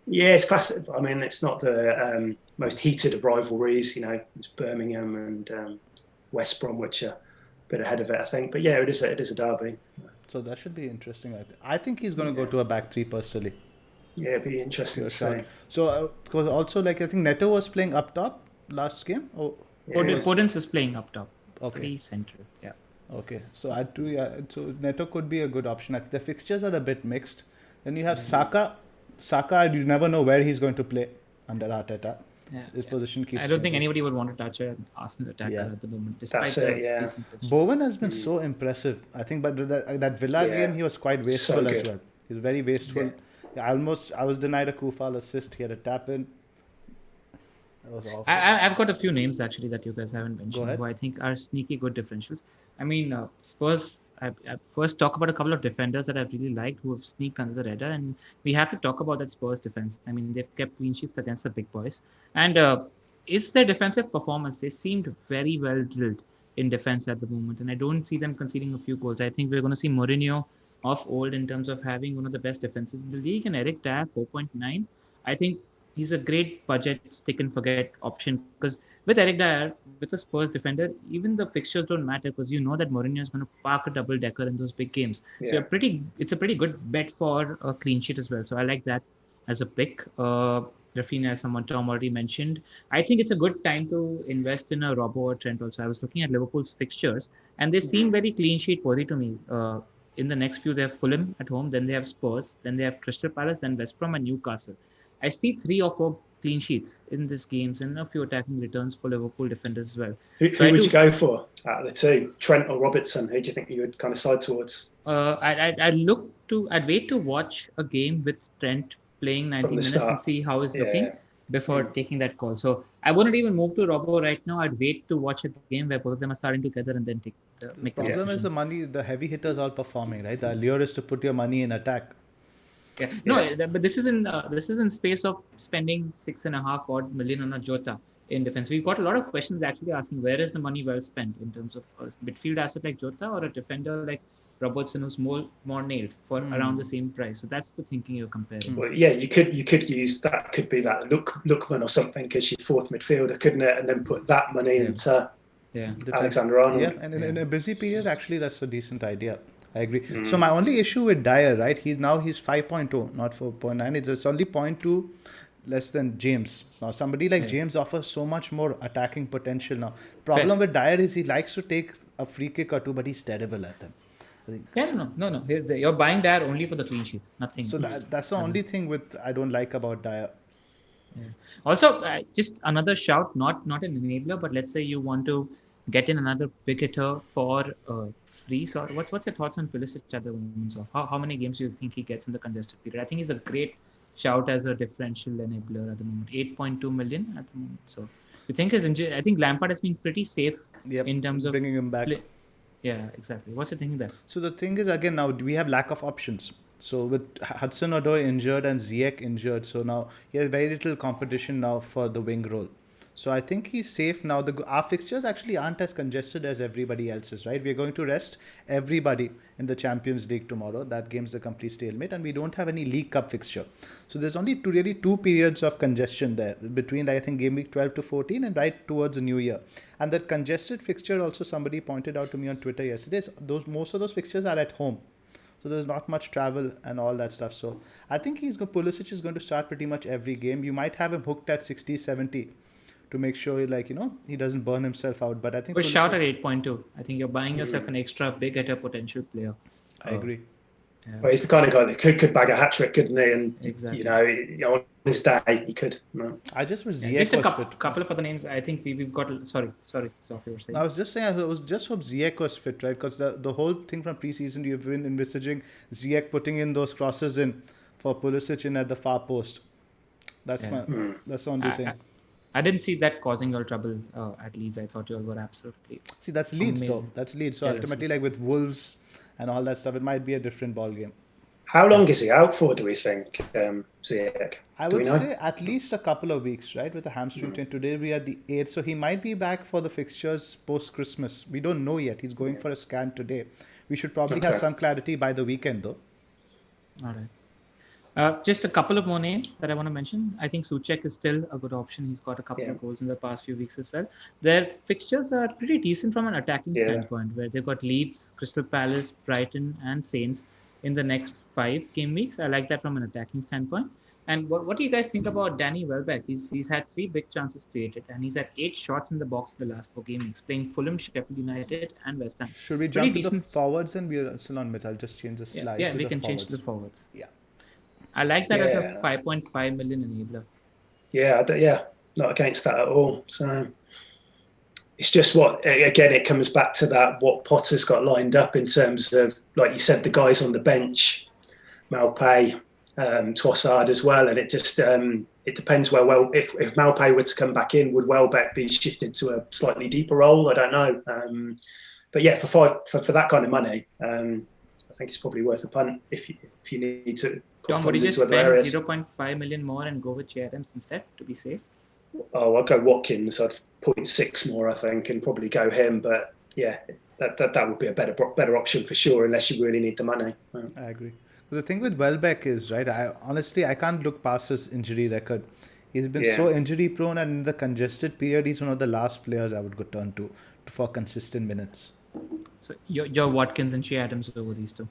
Yeah, it's classic. I mean, it's not the most heated of rivalries. It's Birmingham and West Bromwich a bit ahead of it, I think. But yeah, it is a derby. So that should be interesting. I think he's going to go to a back 3 personally. Yeah, it'd be interesting to see. So, because also, I think Neto was playing up top last game. Podence is playing up top. Okay. Pretty central. Yeah. Okay. So, so Neto could be a good option. I think the fixtures are a bit mixed. Then you have Saka. Saka, you never know where he's going to play under Arteta. His position keeps. I don't think anybody would want to touch an Arsenal attacker at the moment. That's it. Bowen has been so impressive. I think, but that Villa game, he was quite wasteful as well. He was very wasteful. I was denied a Kufal assist. He had a tap in. That was awful. I've got a few names actually that you guys haven't mentioned, who I think are sneaky good differentials. I mean, Spurs first talk about a couple of defenders that I've really liked who have sneaked under the radar, and we have to talk about that Spurs defense. I mean, they've kept clean sheets against the big boys, and it's their defensive performance. They seemed very well drilled in defense at the moment, and I don't see them conceding a few goals. I think we're going to see Mourinho of old in terms of having one of the best defenses in the league, and Eric Dyer 4.9. I think he's a great budget stick and forget option because with Eric Dyer, with a Spurs defender, even the fixtures don't matter because you know that Mourinho is going to park a double decker in those big games. Yeah. So it's a pretty good bet for a clean sheet as well. So I like that as a pick. Rafinha, as someone Tom already mentioned, I think it's a good time to invest in a Robbo or Trent. Also, I was looking at Liverpool's fixtures, and they seem very clean sheet worthy to me. In the next few, they have Fulham at home, then they have Spurs, then they have Crystal Palace, then West Brom and Newcastle. I see 3 or 4 clean sheets in these games and a few attacking returns for Liverpool defenders as well. Who would you go for out of the two, Trent or Robertson? Who do you think you would kind of side towards? I'd wait to watch a game with Trent playing 90 minutes and see how he's looking before taking that call. So I wouldn't even move to Robbo right now. I'd wait to watch a game where both of them are starting together and then make the problem is the money, the heavy hitters all performing, right? The allure is to put your money in attack. Yeah, no, but this is in space of spending 6.5 odd million on a Jota in defense. We've got a lot of questions actually asking where is the money well spent in terms of a midfield asset like Jota or a defender like Robertson who's more nailed for around the same price. So that's the thinking you're comparing. Well, yeah, you could use that. Could be that Lookman or something because she's fourth midfielder, couldn't it? And then put that money into Alexander Arnold. Yeah, and in a busy period, actually, that's a decent idea. I agree. So my only issue with Dyer, right? He's 5.0, not 4.9. It's only 0.2 less than James. Now somebody like James offers so much more attacking potential now. Problem with Dyer is he likes to take a free kick or two, but he's terrible at them. No. You're buying Dyer only for the clean sheets, nothing. So that's the only thing I don't like about Dyer. Yeah. Also, just another shout, not an enabler, but let's say you want to get in another big hitter for free. So what's your thoughts on Pulis at the moment? So how many games do you think he gets in the congested period? I think he's a great shout as a differential enabler at the moment. 8.2 million at the moment. So you think his injury? I think Lampard has been pretty safe in terms of bringing him back. Yeah, exactly. What's your thinking there? So the thing is, again, now we have lack of options. So with Hudson-Odoi injured and Ziyech injured, so now he has very little competition now for the wing role. So I think he's safe now. Our fixtures actually aren't as congested as everybody else's, right? We're going to rest everybody in the Champions League tomorrow. That game's a complete stalemate, and we don't have any League Cup fixture. So there's only two periods of congestion there between, I think, Gameweek 12 to 14 and right towards the New Year. And that congested fixture also somebody pointed out to me on Twitter yesterday. Most of those fixtures are at home. So there's not much travel and all that stuff. So I think Pulisic is going to start pretty much every game. You might have him hooked at 60, 70 to make sure, he doesn't burn himself out. But I think... But shout at 8.2. I think you're buying yourself an extra big hitter potential player. I agree. Yeah. Well, he's the kind of guy that could bag a hat-trick, couldn't he? And, exactly. On this day, he could. No. I just was Ziyech just a couple of other names. I think we've got... Sorry, Zoph, you were saying. I was just saying, I was just hope Ziyech was fit, right? Because the whole thing from pre-season, you've been envisaging Ziyech putting in those crosses in for Pulisic in at the far post. That's the only thing. I didn't see that causing your trouble at Leeds. I thought you all were absolutely... See, that's Leeds though. That's Leeds. So ultimately, like with Wolves and all that stuff, it might be a different ball game. How long is he out for, do we think, Ziyech? I would say at least a couple of weeks, right? With the hamstring strain. Today we are the 8th. So he might be back for the fixtures post-Christmas. We don't know yet. He's going for a scan today. We should probably have some clarity by the weekend though. All right. Just a couple of more names that I want to mention. I think Soucek is still a good option. He's got a couple of goals in the past few weeks as well. Their fixtures are pretty decent from an attacking standpoint, where they've got Leeds, Crystal Palace, Brighton, and Saints in the next 5 game weeks. I like that from an attacking standpoint. And what do you guys think about Danny Welbeck? He's had 3 big chances created, and he's had 8 shots in the box in the last 4 game weeks, playing Fulham, Sheffield United, and West Ham. Should we jump to the forwards and we're still on mid? I'll just change the slide. Yeah, we can change to the forwards. Yeah. I like that as a 5.5 million enabler. Yeah, not against that at all. So it's just it comes back to that what Potter's got lined up in terms of, like you said, the guys on the bench, Maupay, Trossard as well, and it just it depends if Maupay were to come back in, would Welbeck be shifted to a slightly deeper role? I don't know. yeah, for that kind of money, I think it's probably worth a punt if you need to put Tom, would funds you just into other spend areas. 0.5 million more and go with Che Adams instead to be safe? Oh, I'd go Watkins. I'd 0.6 more, I think, and probably go him. But yeah, that would be a better option for sure, unless you really need the money. I agree. The thing with Welbeck is, right, I can't look past his injury record. He's been so injury prone, and in the congested period, he's one of the last players I would go turn to for consistent minutes. So your Watkins and Che Adams over these two.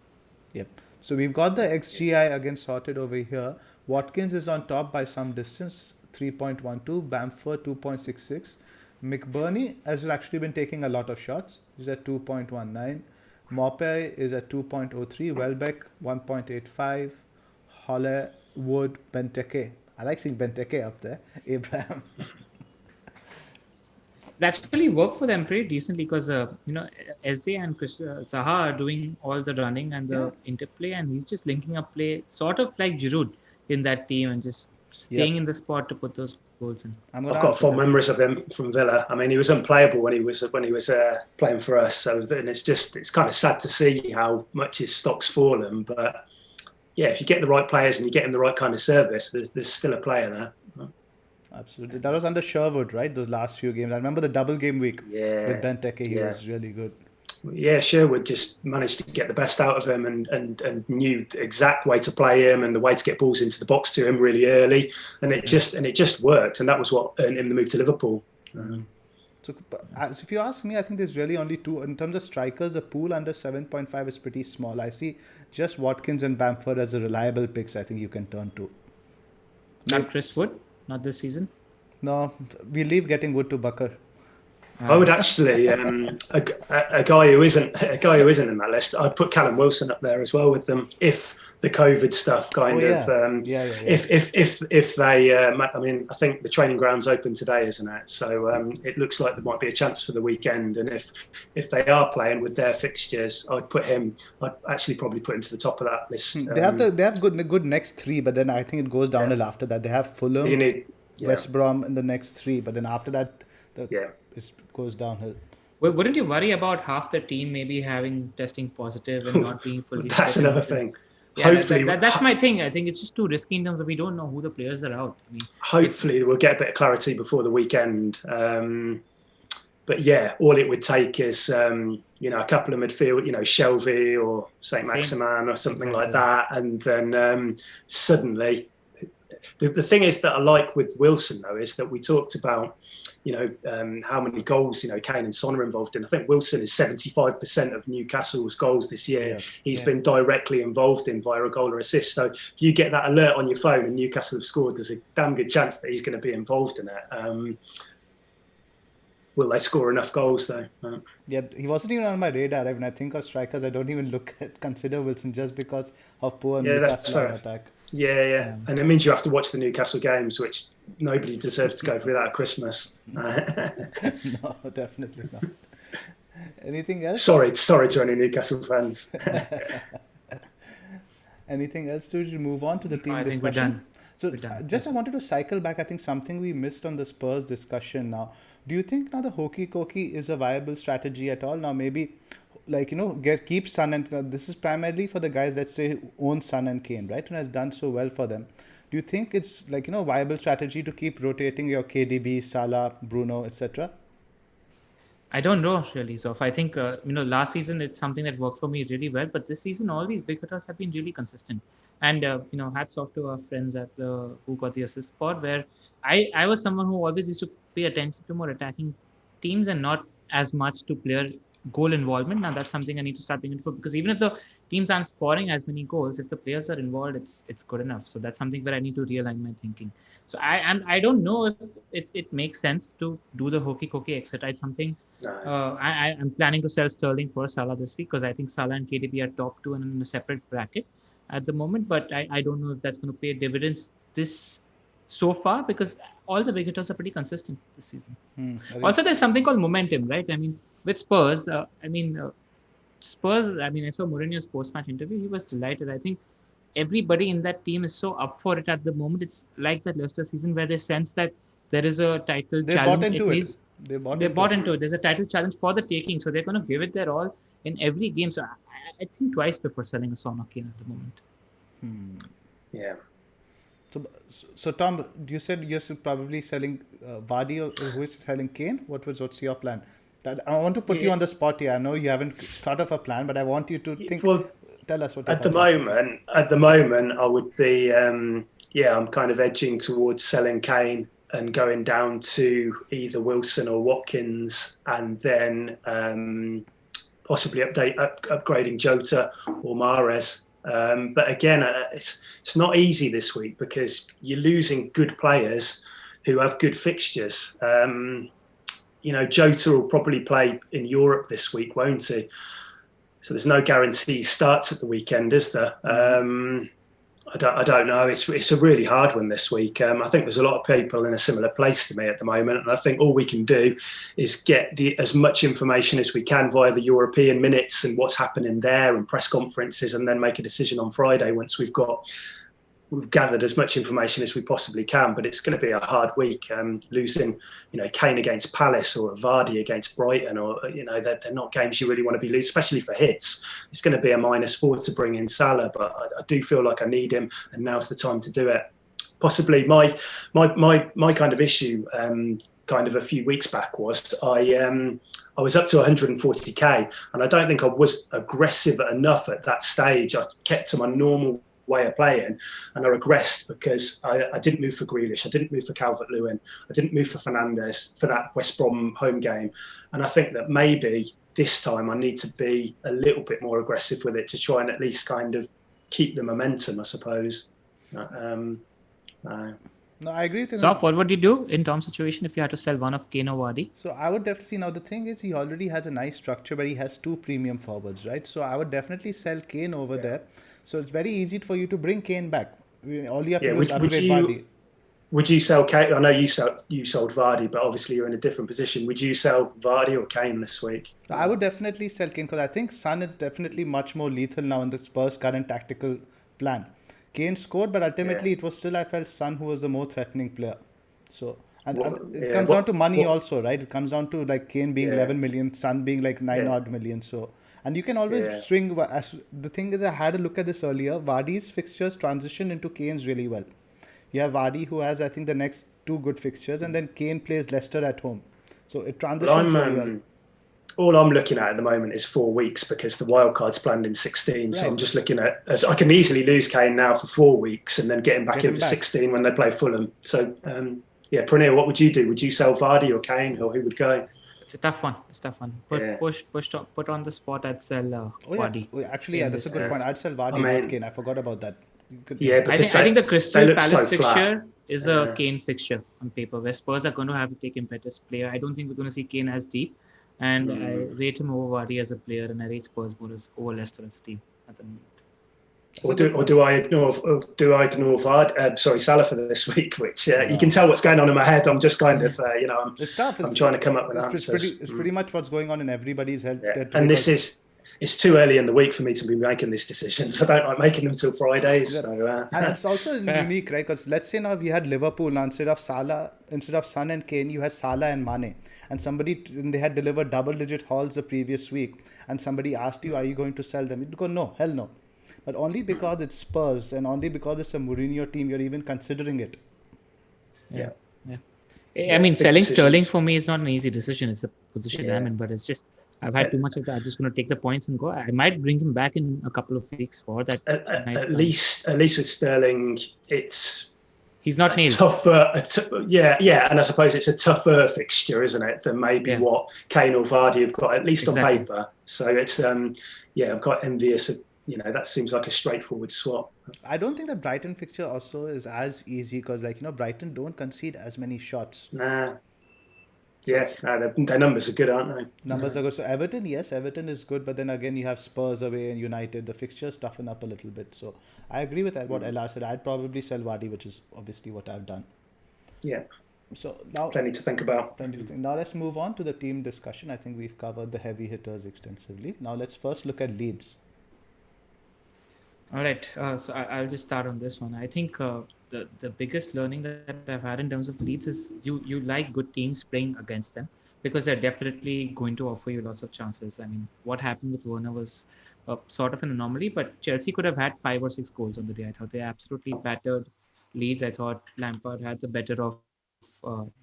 Yep. So we've got the XGI again sorted over here. Watkins is on top by some distance, 3.12. Bamford 2.66. McBurney has actually been taking a lot of shots. He's at 2.19. Maupay is at 2.03. Welbeck 1.85. Haller, Wood, Benteke. I like seeing Benteke up there. Abraham. That's actually worked for them pretty decently because Eze and Zaha are doing all the running and the interplay, and he's just linking up play, sort of like Giroud in that team, and just staying in the spot to put those goals in. I've got fond memories of him from Villa. I mean, he was unplayable when he was playing for us. So and it's kind of sad to see how much his stock's fallen. But yeah, if you get the right players and you get him the right kind of service, there's still a player there. Absolutely. That was under Sherwood, right? Those last few games. I remember the double game week with Benteke. He was really good. Yeah, Sherwood just managed to get the best out of him and knew the exact way to play him and the way to get balls into the box to him really early. And it just worked. And that was what earned him the move to Liverpool. So if you ask me, I think there's really only two. In terms of strikers, the pool under 7.5 is pretty small. I see just Watkins and Bamford as the reliable picks I think you can turn to. Not Chris Wood? Not this season? No, we leave getting Wood to Bakar. I would actually a guy who isn't in that list. I'd put Callum Wilson up there as well with them if the COVID stuff if they. I mean, I think the training ground's open today, isn't it? So it looks like there might be a chance for the weekend. And if they are playing with their fixtures, I'd actually probably put him to the top of that list. They have good next three, but then I think it goes downhill after that. They have Fulham, West Brom in the next three, but then after that, it goes downhill. Well, wouldn't you worry about half the team maybe having testing positive and not being fully? That's another thing. Yeah, hopefully, that's my thing. I think it's just too risky in terms of we don't know who the players are out. I mean, hopefully, we'll get a bit of clarity before the weekend. But yeah, all it would take is a couple of midfield, Shelby or Saint Maximin or something like that, and then suddenly, the thing is that I like with Wilson though is that we talked about. How many goals, Kane and Son are involved in. I think Wilson is 75% of Newcastle's goals this year. He's been directly involved in via a goal or assist. So if you get that alert on your phone and Newcastle have scored, there's a damn good chance that he's going to be involved in it. Will they score enough goals though? Yeah, he wasn't even on my radar. When I think of strikers, I don't even consider Wilson just because of poor Newcastle attack. Yeah. And it means you have to watch the Newcastle games, which nobody deserves to go through that at Christmas. No, definitely not. Anything else? Sorry to any Newcastle fans. Anything else to move on to the team discussion? We're done. So I wanted to cycle back. I think something we missed on the Spurs discussion now. Do you think now the hokey cokey is a viable strategy at all? Now maybe keep Son and this is primarily for the guys that say own Son and Kane, right? And has done so well for them. Do you think it's viable strategy to keep rotating your KDB, Salah, Bruno, etc.? I don't know really, Zoph. I think last season it's something that worked for me really well, but this season all these big hitters have been really consistent. And hats off to our friends at who got the assist spot, where I was someone who always used to pay attention to more attacking teams and not as much to player goal involvement. Now that's something I need to start being for, because even if the teams aren't scoring as many goals, if the players are involved, it's good enough. So that's something where I need to realign my thinking. So I don't know if it makes sense to do the hokey cokey etc. It's something I'm planning to sell Sterling for Salah this week because I think Salah and KDB are top two and in a separate bracket at the moment. But I don't know if that's going to pay dividends this so far because all the big hitters are pretty consistent this season. Also, there's something called momentum, right? I mean, with Spurs, Spurs, I saw Mourinho's post-match interview. He was delighted. I think everybody in that team is so up for it at the moment. It's like that Leicester season where they sense that there is a title challenge. They bought They into bought it. into it. There's a title challenge for the taking, so they're going to give it their all in every game. So I think twice before selling a Son or Kane at the moment. Yeah. So Tom, you said you're probably selling Vardy, or who is selling Kane? What's your plan? I want to put you Yeah. on the spot here. I know you haven't thought of a plan, but I want you to think. Well, Tell us what your at the thought process is. moment, I would be, I'm kind of edging towards selling Kane and going down to either Wilson or Watkins, and then possibly upgrading Jota or Mahrez. But again, it's not easy this week because you're losing good players who have good fixtures. Jota will probably play in Europe this week, won't he? So there's no guarantee he starts at the weekend, is there? I don't know. It's a really hard one this week. I think there's a lot of people in a similar place to me at the moment, and I think all we can do is get as much information as we can via the European minutes and what's happening there and press conferences, and then make a decision on Friday once we've gathered as much information as we possibly can. But it's going to be a hard week. Losing, Kane against Palace or Vardy against Brighton, or they're not games you really want to be losing, especially for hits. It's going to be a -4 to bring in Salah, but I do feel like I need him, and now's the time to do it. Possibly my kind of issue, kind of a few weeks back, was I was up to 140k, and I don't think I was aggressive enough at that stage. I kept to my normal way of playing, and I regressed because I didn't move for Grealish, I didn't move for Calvert-Lewin, I didn't move for Fernandes for that West Brom home game, and I think that maybe this time I need to be a little bit more aggressive with it to try and at least kind of keep the momentum, I suppose. No, I agree with him. Zoph, what would you do in Tom's situation if you had to sell one of Kane or Vardy? So I would definitely see. Now the thing is, he already has a nice structure where he has 2 premium forwards, right? So I would definitely sell Kane over there. So it's very easy for you to bring Kane back. All you have to do is upgrade Vardy. Would you sell Kane? I know you sold Vardy, but obviously you're in a different position. Would you sell Vardy or Kane this week? I would definitely sell Kane because I think Son is definitely much more lethal now in the Spurs' current tactical plan. Kane scored, but ultimately it was still, I felt, Son who was the more threatening player. So and it comes down to money also, right? It comes down to like Kane being 11 million, Son being like 9 odd million. So, and you can always swing. The thing is, I had a look at this earlier. Vardy's fixtures transition into Kane's really well. You have Vardy who has, I think, the next 2 good fixtures, and then Kane plays Leicester at home. So it transitions really well. All I'm looking at the moment is 4 weeks because the wild card's planned in 16. Right. So I'm just looking at, as I can easily lose Kane now for 4 weeks and then get him back in for 16 when they play Fulham. So, Pranil, what would you do? Would you sell Vardy or Kane, or who would go? It's a tough one. Put on the spot, I'd sell Vardy. Actually, that's a good point. I'd sell Vardy, not Kane. I forgot about that. I think the Crystal Palace fixture is a Kane fixture on paper, where Spurs are going to have to take impetus player. I don't think we're going to see Kane as deep. And I rate him over Vardy as a player, and I rate Spurs more as over Leicester as a team at the moment. Or do I ignore Salah for this week? Which you can tell what's going on in my head. I'm just kind of it's tough. I'm trying to come up with answers. It's pretty much what's going on in everybody's head. Yeah. And it's too early in the week for me to be making these decisions. I don't like making them till Fridays. Yeah. So, and it's also unique, right? Because let's say now we had Liverpool now, instead of Son and Kane, you had Salah and Mane. And they had delivered double-digit hauls the previous week. And somebody asked you, are you going to sell them? You'd go, no, hell no. But only because it's Spurs and only because it's a Mourinho team, you're even considering it. Yeah. I mean, selling Sterling for me is not an easy decision. It's a position I'm in, but it's just, I've had too much of that. I'm just going to take the points and go. I might bring him back in a couple of weeks for that. At least with Sterling, he's not nailed. Tougher, and I suppose it's a tougher fixture, isn't it, than maybe what Kane or Vardy have got, at least on paper. So it's I'm quite envious of. That seems like a straightforward swap. I don't think the Brighton fixture also is as easy because, Brighton don't concede as many shots. Nah. Their numbers are good, aren't they? Numbers are good. So Everton is good, but then again you have Spurs away and United. The fixtures toughen up a little bit. So I agree with that. What LR said. I'd probably sell Vardy, which is obviously what I've done. Yeah. So now plenty to think about. Now let's move on to the team discussion. I think we've covered the heavy hitters extensively. Now let's first look at Leeds. All right. So I'll just start on this one. I think the biggest learning that I've had in terms of Leeds is you like good teams playing against them. because they're definitely going to offer you lots of chances. I mean, what happened with Werner was sort of an anomaly, but Chelsea could have had 5 or 6 goals on the day. I thought they absolutely battered Leeds. I thought Lampard had the better of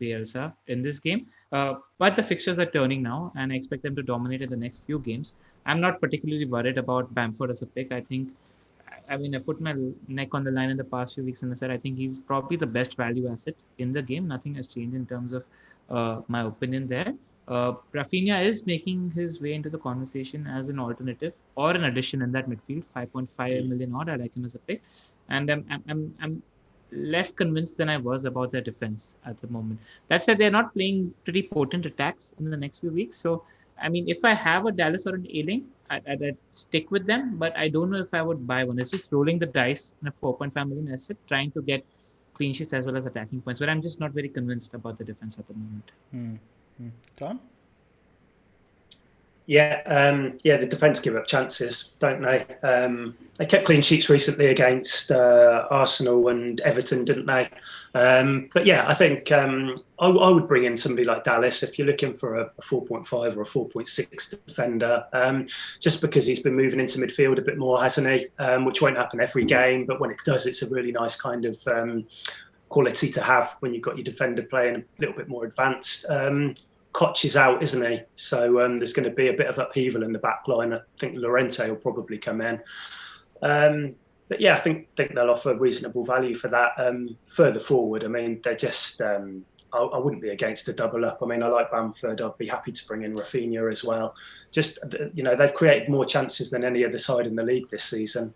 Bielsa in this game. But the fixtures are turning now, and I expect them to dominate in the next few games. I'm not particularly worried about Bamford as a pick. I think, I mean, I put my neck on the line in the past few weeks and I said I think he's probably the best value asset in the game. Nothing has changed in terms of my opinion there. Rafinha is making his way into the conversation as an alternative or an addition in that midfield. 5.5 million odd. I like him as a pick, and I'm less convinced than I was about their defense at the moment. That said, they're not playing pretty potent attacks in the next few weeks. So, I mean, if I have a Dallas or an Ailing, I'd stick with them, but I don't know if I would buy one. It's just rolling the dice in a 4.5 million asset, trying to get clean sheets as well as attacking points. But I'm just not very convinced about the defense at the moment. Tom? The defence give up chances, don't they? They kept clean sheets recently against Arsenal and Everton, didn't they? But yeah, I think I would bring in somebody like Dallas if you're looking for a 4.5 or a 4.6 defender, just because he's been moving into midfield a bit more, hasn't he? Which won't happen every game, but when it does, it's a really nice kind of quality to have when you've got your defender playing a little bit more advanced. Koch is out, isn't he? So there's going to be a bit of upheaval in the back line. I think Llorente will probably come in. But yeah, I think they'll offer reasonable value for that. Further forward, I mean, they're just... I wouldn't be against a double up. I mean, I like Bamford. I'd be happy to bring in Rafinha as well. Just, they've created more chances than any other side in the league this season,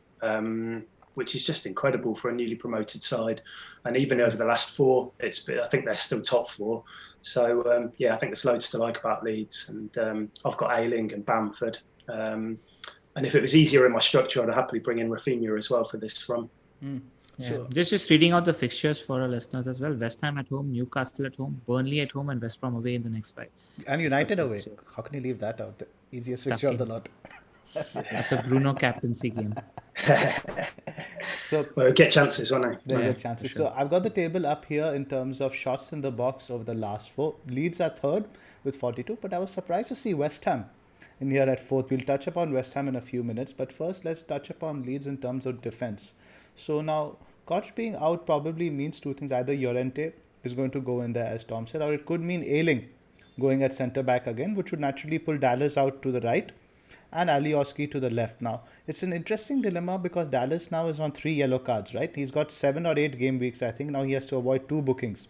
which is just incredible for a newly promoted side. And even over the last 4, I think they're still top 4. So, I think there's loads to like about Leeds. And I've got Ailing and Bamford. And if it was easier in my structure, I'd happily bring in Rafinha as well for this run. Yeah. So, just reading out the fixtures for our listeners as well. West Ham at home, Newcastle at home, Burnley at home, and West Brom away in the next 5. And United away. How can you leave that out? The easiest fixture of the lot. That's a Bruno captaincy game. So we'll get chances, won't they? They'll get chances. Sure. So I've got the table up here in terms of shots in the box over the last 4. Leeds are third with 42, but I was surprised to see West Ham in here at 4th. We'll touch upon West Ham in a few minutes, but first let's touch upon Leeds in terms of defense. So now Koch being out probably means 2 things. Either Llorente is going to go in there, as Tom said, or it could mean Ailing going at centre back again, which would naturally pull Dallas out to the right and Alioski to the left. Now, it's an interesting dilemma because Dallas now is on 3 yellow cards, right? He's got 7 or 8 game weeks, I think. Now he has to avoid 2 bookings.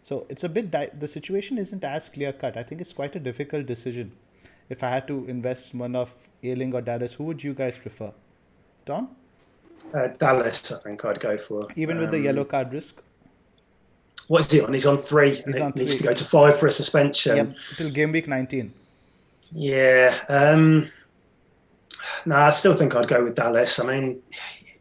So it's a bit, the situation isn't as clear cut. I think it's quite a difficult decision. If I had to invest one of Ailing or Dallas, who would you guys prefer? Tom? Dallas, I think I'd go for. Even with the yellow card risk? What is he on? He's on 3. He's on 3. Needs to go to 5 for a suspension. Yep, till game week 19. Yeah. No, I still think I'd go with Dallas. I mean,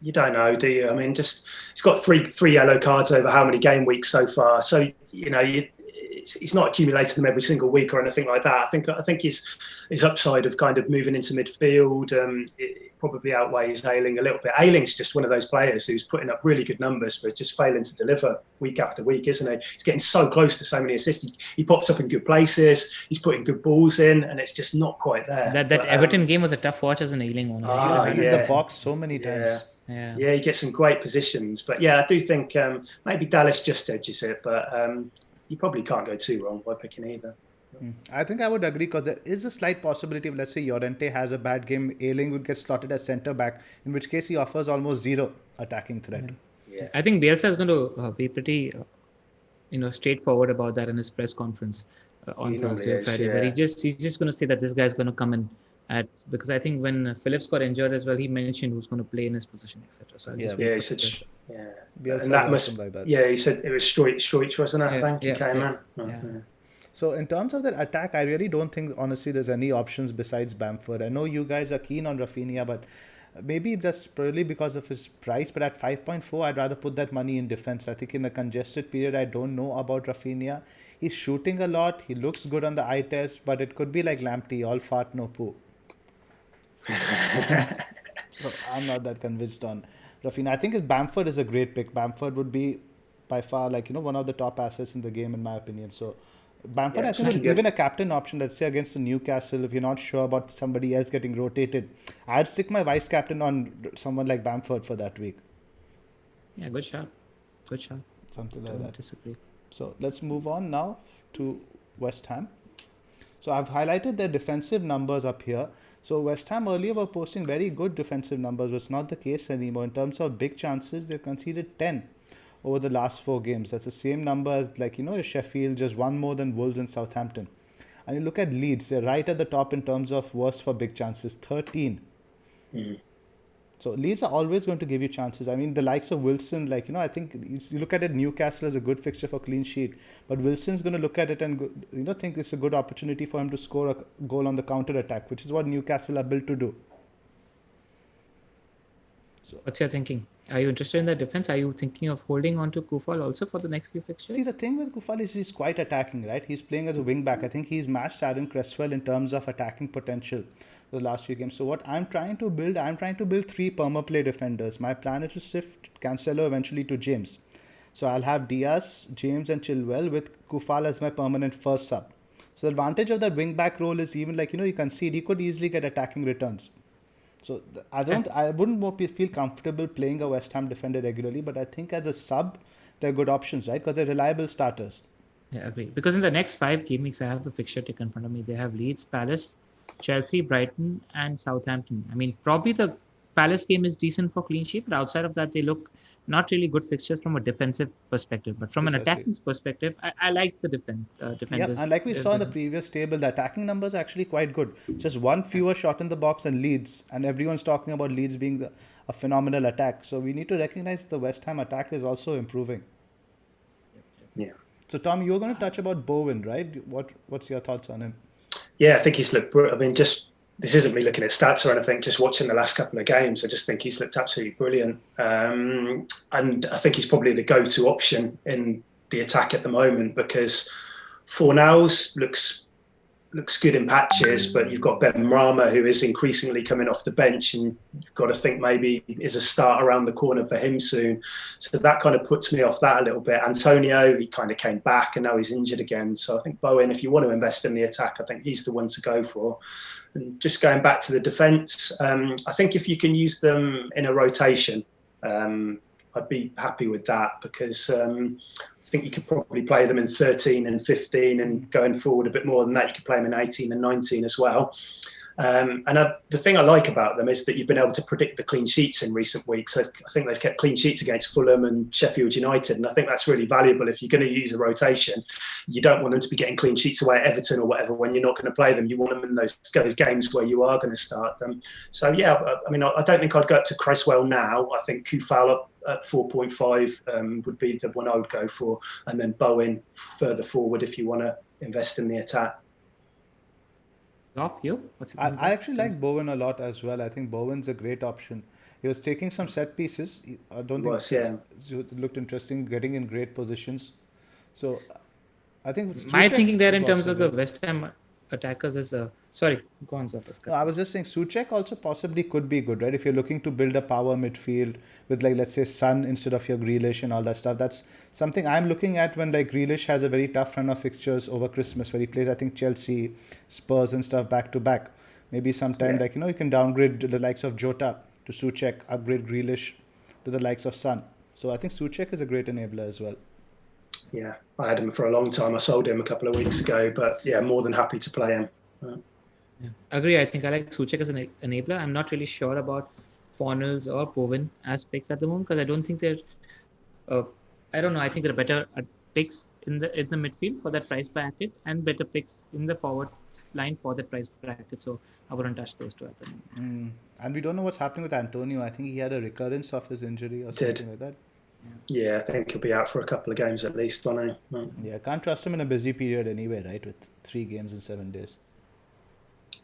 you don't know, do you? I mean, just he's got three yellow cards over how many game weeks so far. So he's not accumulated them every single week or anything like that. I think his upside of kind of moving into midfield it probably outweighs Ailing a little bit. Ailing's just one of those players who's putting up really good numbers but just failing to deliver week after week, isn't he? He's getting so close to so many assists. He pops up in good places. He's putting good balls in, and it's just not quite there. That Everton game was a tough watch as an Ailing owner. He was in the box so many times. Yeah, he gets some great positions. But yeah, I do think maybe Dallas just edges it, but you probably can't go too wrong by picking either. I think I would agree because there is a slight possibility of, let's say, Llorente has a bad game, Ailing would get slotted at centre back, in which case he offers almost 0 attacking threat. Yeah. I think Bielsa is going to be pretty, straightforward about that in his press conference on Thursday or Friday. Where he's just going to say that this guy's going to come in because I think when Phillips got injured as well, he mentioned who's going to play in his position, etc. So he said, and that must, like that. He said it was Stroich, wasn't it? I think he came in. So in terms of that attack, I really don't think, honestly, there's any options besides Bamford. I know you guys are keen on Rafinha, but maybe that's probably because of his price. But at 5.4, I'd rather put that money in defense. I think in a congested period, I don't know about Rafinha. He's shooting a lot. He looks good on the eye test, but it could be like Lamptey, all fart, no poo. So I'm not that convinced on Rafinha. I think Bamford is a great pick. Bamford would be by far one of the top assets in the game, in my opinion. So Bamford, Yeah, I think, looking is good. even a captain option, let's say against the Newcastle, if you're not sure about somebody else getting rotated. I'd stick my vice captain on someone like Bamford for that week. Yeah, good shot. Good shot. Something like Don't that. disagree. So let's move on now to West Ham. So I've highlighted their defensive numbers up here. So West Ham earlier were posting very good defensive numbers, but it's not the case anymore. In terms of big chances, they've conceded 10 over the last 4 games. That's the same number as, like, Sheffield, just one more than Wolves and Southampton. And you look at Leeds, they're right at the top in terms of worst for big chances, 13. So Leeds are always going to give you chances. I mean, the likes of Wilson, I think you look at it, Newcastle is a good fixture for clean sheet, but Wilson's going to look at it and think it's a good opportunity for him to score a goal on the counter attack, which is what Newcastle are built to do. So, what's your thinking? Are you interested in the defense? Are you thinking of holding on to Kufal also for the next few fixtures? See, the thing with Kufal is he's quite attacking, right? He's playing as a wing back. I think he's matched Aaron Cresswell in terms of attacking potential the last few games. So what I'm trying to build 3 perma-play defenders. My plan is to shift Cancelo eventually to James. So I'll have Diaz, James and Chilwell with Kufal as my permanent first sub. So the advantage of that wing back role is even you can see he could easily get attacking returns. So I wouldn't feel comfortable playing a West Ham defender regularly, but I think as a sub, they're good options, right? Because they're reliable starters. Yeah, I agree. Because in the next 5 game weeks, I have the fixture tick in front of me. They have Leeds, Palace, Chelsea, Brighton, and Southampton. I mean, probably the Palace game is decent for clean sheet, but outside of that, they look not really good fixtures from a defensive perspective. But from an attacking perspective, I like the defenders. Yeah, and like we saw in the previous table, the attacking numbers are actually quite good. Just one fewer shot in the box than Leeds, and everyone's talking about Leeds being a phenomenal attack. So we need to recognize the West Ham attack is also improving. Yeah. So Tom, you were going to touch about Bowen, right? What's your thoughts on him? Yeah, I think he's looked. I mean, this isn't me looking at stats or anything. Just watching the last couple of games, I just think he's looked absolutely brilliant. And I think he's probably the go-to option in the attack at the moment because Fornals looks good in patches, but you've got Ben Rama, who is increasingly coming off the bench, and you've got to think maybe is a start around the corner for him soon. So that kind of puts me off that a little bit. Antonio, he kind of came back and now he's injured again. So I think Bowen, if you want to invest in the attack, I think he's the one to go for. And just going back to the defence, I think if you can use them in a rotation, I'd be happy with that because I think you could probably play them in 13 and 15 and going forward a bit more than that, you could play them in 18 and 19 as well. The thing I like about them is that you've been able to predict the clean sheets in recent weeks. I think they've kept clean sheets against Fulham and Sheffield United, and I think that's really valuable. If you're going to use a rotation, you don't want them to be getting clean sheets away at Everton or whatever when you're not going to play them. You want them in those games where you are going to start them. So, yeah, I mean, I don't think I'd go up to Cresswell now. I think Kufal at 4.5 would be the one I would go for, and then Bowen further forward if you want to invest in the attack. Zoph, you? I actually like Bowen a lot as well. I think Bowen's a great option. He was taking some set pieces. I don't think it looked interesting, getting in great positions. So I think my thinking there in terms of the West Ham attackers is sorry, go on, Zoph. No, I was just saying Souček also possibly could be good, right? If you're looking to build a power midfield with, like, let's say Son instead of your Grealish and all that stuff. That's something I'm looking at when, like, Grealish has a very tough run of fixtures over Christmas where he plays, I think, Chelsea, Spurs and stuff back to back. Maybe sometime, you can downgrade the likes of Jota to Souček, upgrade Grealish to the likes of Son. So I think Souček is a great enabler as well. Yeah, I had him for a long time. I sold him a couple of weeks ago, but yeah, more than happy to play him. Yeah, agree. I think I like Souček as an enabler. I'm not really sure about Fornals or Bowen as picks at the moment because I don't think they're. I don't know. I think they're better picks in the midfield for that price bracket and better picks in the forward line for that price bracket. So I wouldn't touch those two at the moment. And we don't know what's happening with Antonio. I think he had a recurrence of his injury or something like that. Yeah, I think he'll be out for a couple of games at least, don't I? Yeah, can't trust him in a busy period anyway, right? With 3 games in 7 days.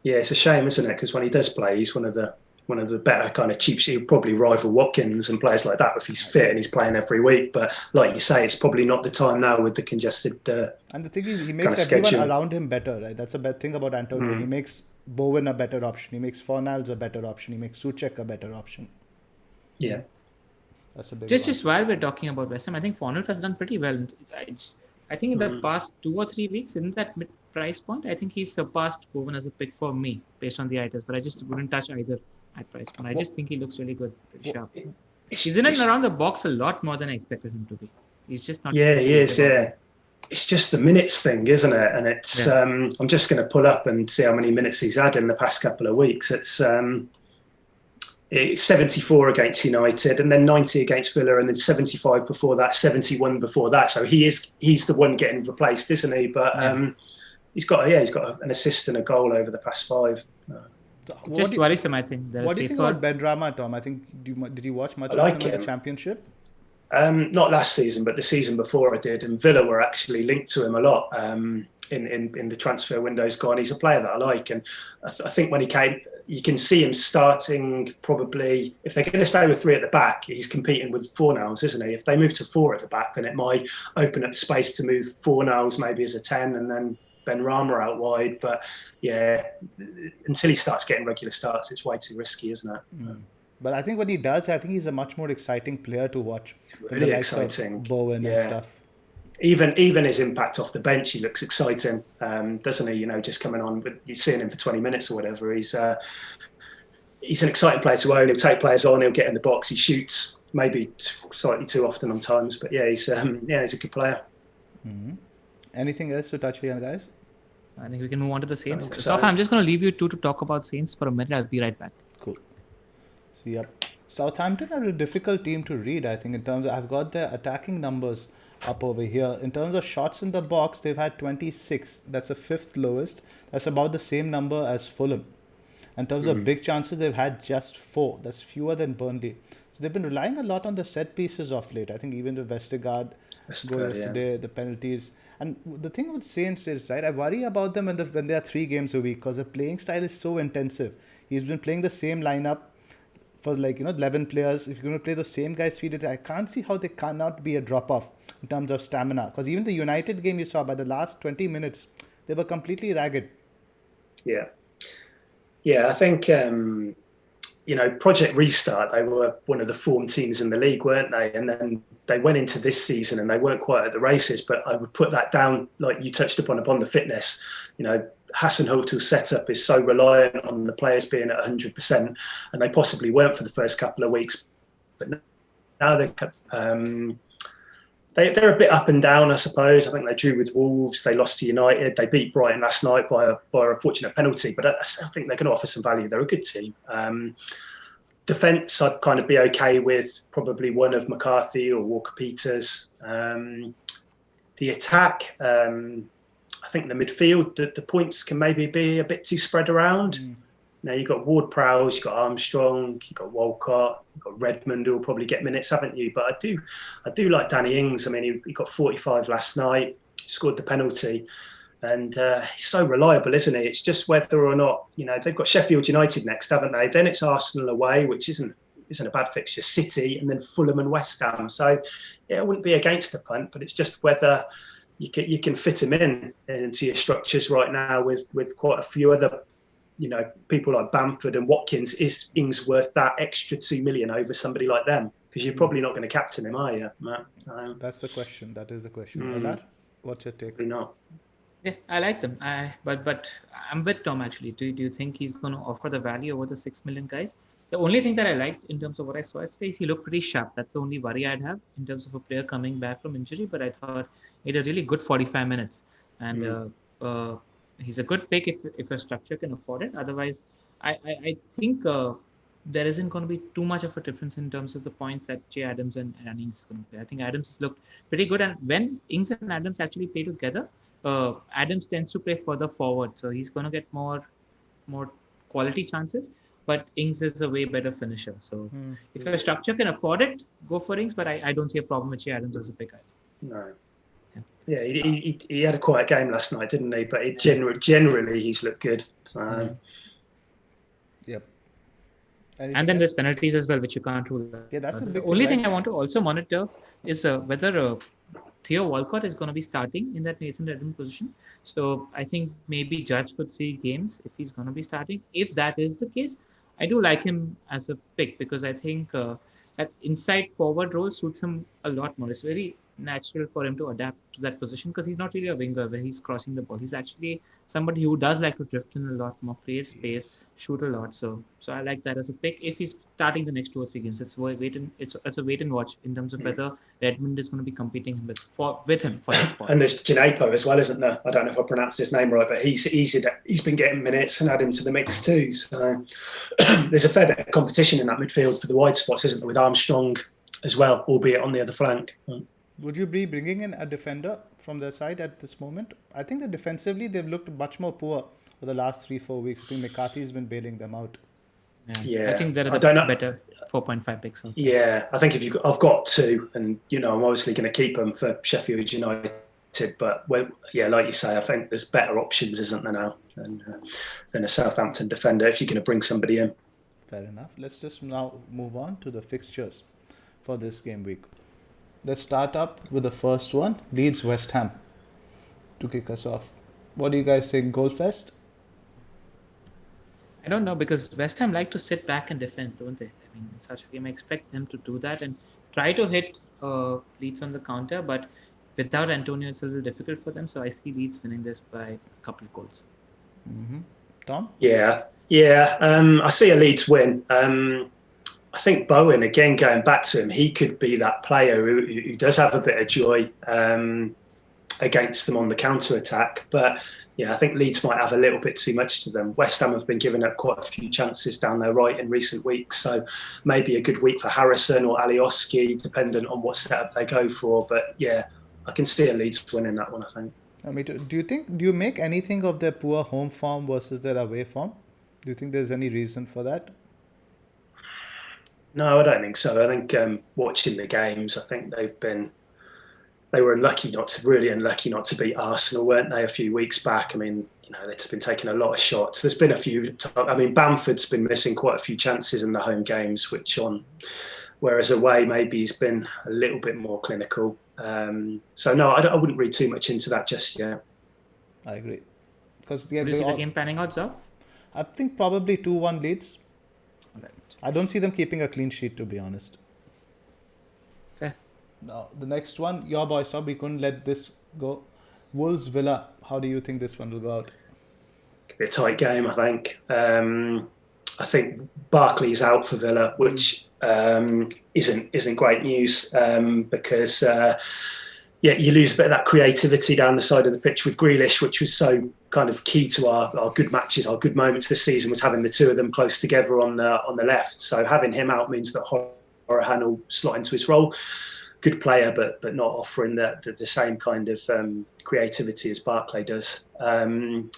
Yeah, it's a shame, isn't it? Because when he does play, he's one of the better kind of cheap. He'll probably rival Watkins and players like that if he's fit and he's playing every week. But like you say, it's probably not the time now with the congested. And the thing is, he makes everyone around him better, right? That's a bad thing about Antonio. He makes Bowen a better option. He makes Fornals a better option. He makes Souček a better option. Yeah. That's a big just while we're talking about West Ham, I think Fornals has done pretty well. I think in the past 2 or 3 weeks, in that mid price point, I think he's surpassed Bowen as a pick for me based on the items, but I just wouldn't touch either at price point. I just think he looks really good, pretty sharp. He's in and around the box a lot more than I expected him to be. He's just not. Yeah, he is. Yeah, it's just the minutes thing, isn't it? And it's I'm just going to pull up and see how many minutes he's had in the past couple of weeks. It's 74 against United, and then 90 against Villa, and then 75 before that, 71 before that. So he's the one getting replaced, isn't he? But he's got an assist and a goal over the past 5. Just worrisome, I think. What do you think about Benrahma, Tom? I think did you watch much of him in the Championship? Not last season, but the season before I did, and Villa were actually linked to him a lot in the transfer windows gone. He's a player that I like, and I think when he came, you can see him starting probably, if they're going to stay with 3 at the back, he's competing with Fornals, isn't he? If they move to 4 at the back, then it might open up space to move Fornals maybe as a 10 and then Benrahma out wide. But yeah, until he starts getting regular starts, it's way too risky, isn't it? But I think when he does, I think he's a much more exciting player to watch. Really exciting. Bowen and stuff. Even his impact off the bench, he looks exciting, doesn't he? You know, just coming on, but you're seeing him for 20 minutes or whatever. He's an exciting player to own. He'll take players on. He'll get in the box. He shoots maybe slightly too often on times, but yeah, he's a good player. Anything else to touch here, guys? I think we can move on to the Saints. So I'm just going to leave you two to talk about Saints for a minute. I'll be right back. Cool. So Southampton are a difficult team to read. I think in terms of, I've got their attacking numbers up over here. In terms of shots in the box, they've had 26. That's the 5th lowest. That's about the same number as Fulham. In terms of big chances, they've had just 4. That's fewer than Burnley. So they've been relying a lot on the set pieces of late. I think even the Vestergaard goal yesterday, the penalties. And the thing with Saints is, right, I worry about them when they are 3 games a week because the playing style is so intensive. He's been playing the same lineup for 11 players. If you're going to play the same guys 3 days, I can't see how there cannot be a drop-off in terms of stamina. Because even the United game you saw, by the last 20 minutes, they were completely ragged. Yeah, I think, Project Restart, they were one of the form teams in the league, weren't they? And then they went into this season and they weren't quite at the races, but I would put that down, like you touched upon the fitness. Hasenhüttl's setup is so reliant on the players being at 100%, and they possibly weren't for the first couple of weeks. But now they're a bit up and down, I suppose. I think they drew with Wolves, they lost to United, they beat Brighton last night by a fortunate penalty, but I think they're going to offer some value. They're a good team. Defence, I'd kind of be okay with probably one of McCarthy or Walker-Peters. The attack, I think the midfield, the points can maybe be a bit too spread around. Now you've got Ward-Prowse, you've got Armstrong, you've got Walcott, you've got Redmond who will probably get minutes, haven't you? But I do like Danny Ings. I mean, he got 45 last night, scored the penalty, and he's so reliable, isn't he? It's just whether or not, they've got Sheffield United next, haven't they? Then it's Arsenal away, which isn't a bad fixture, City, and then Fulham and West Ham. So yeah, I wouldn't be against a punt, but it's just whether you can fit him into your structures right now with quite a few other, people like Bamford and Watkins. Is Ings worth that extra 2 million over somebody like them? Because you're probably not going to captain him, are you, Matt? That's the question. That is the question. Matt, what's your take? Probably not. Yeah, I like them. But I'm with Tom actually. Do you think he's going to offer the value over the 6 million guys? The only thing that I liked in terms of what I saw his face, he looked pretty sharp. That's the only worry I'd have in terms of a player coming back from injury. But I thought he had a really good 45 minutes. And he's a good pick if a structure can afford it. Otherwise, I think there isn't going to be too much of a difference in terms of the points that Jay Adams and Ings going to play. I think Adams looked pretty good. And when Ings and Adams actually play together, Adams tends to play further forward. So he's going to get more quality chances. But Ings is a way better finisher. So if a structure can afford it, go for Ings. But I don't see a problem with Jay Adams as a pick. No. Yeah, he had a quiet game last night, didn't he? But generally, he's looked good. So. Yep. And then there's penalties as well, which you can't rule out. Yeah, that's a big The only thing I want to also monitor is whether Theo Walcott is going to be starting in that Nathan Redmond position. So I think maybe judge for 3 games if he's going to be starting. If that is the case, I do like him as a pick because I think that inside forward role suits him a lot more. It's very natural for him to adapt to that position because he's not really a winger where he's crossing the ball. He's actually somebody who does like to drift in a lot more, create space, shoot a lot. So I like that as a pick. If he's starting the next 2 or 3 games, it's a wait and watch in terms of whether Redmond is going to be competing with him for that spot. And there's Janepo as well, isn't there? I don't know if I pronounced his name right, but he's been getting minutes and add him to the mix too. So there's a fair bit of competition in that midfield for the wide spots, isn't there? With Armstrong as well, albeit on the other flank. Would you be bringing in a defender from their side at this moment? I think that defensively they've looked much more poor for the last 3-4 weeks. I think McCarthy's been bailing them out. Yeah. I think they're the better 4.5 picks. Yeah, I think I've got 2, and I'm obviously going to keep them for Sheffield United. But like you say, I think there's better options, isn't there now, than a Southampton defender if you're going to bring somebody in. Fair enough. Let's just now move on to the fixtures for this game week. Let's start up with the first one, Leeds West Ham, to kick us off. What do you guys think, Goalfest? I don't know, because West Ham like to sit back and defend, don't they? I mean, in such a game, I expect them to do that and try to hit Leeds on the counter, but without Antonio, it's a little difficult for them. So I see Leeds winning this by a couple of goals. Mm-hmm. Tom? Yeah. I see a Leeds win. I think Bowen, again, going back to him, he could be that player who does have a bit of joy against them on the counter-attack. But, I think Leeds might have a little bit too much to them. West Ham have been giving up quite a few chances down their right in recent weeks. So maybe a good week for Harrison or Alioski, dependent on what setup they go for. But, I can see a Leeds winning that one, I think. Do you make anything of their poor home form versus their away form? Do you think there's any reason for that? No, I don't think so. I think watching the games, I think they were unlucky not to beat Arsenal, weren't they, a few weeks back? I mean, they've been taking a lot of shots. There's been a few. I mean, Bamford's been missing quite a few chances in the home games, whereas away maybe he's been a little bit more clinical. So no, I wouldn't read too much into that just yet. I agree. Do you see the game panning out, Zoph? I think probably 2-1 Leeds. Right. I don't see them keeping a clean sheet, to be honest. Fair. Now, the next one, your boys, Tom, we couldn't let this go. Wolves Villa, how do you think this one will go out? Could be a tight game, I think. I think Barkley's out for Villa, which isn't great news because you lose a bit of that creativity down the side of the pitch with Grealish, which was so kind of key to our good matches, our good moments this season, was having the two of them close together on the left. So having him out means that Horahan will slot into his role. Good player, but not offering the same kind of creativity as Barkley does. And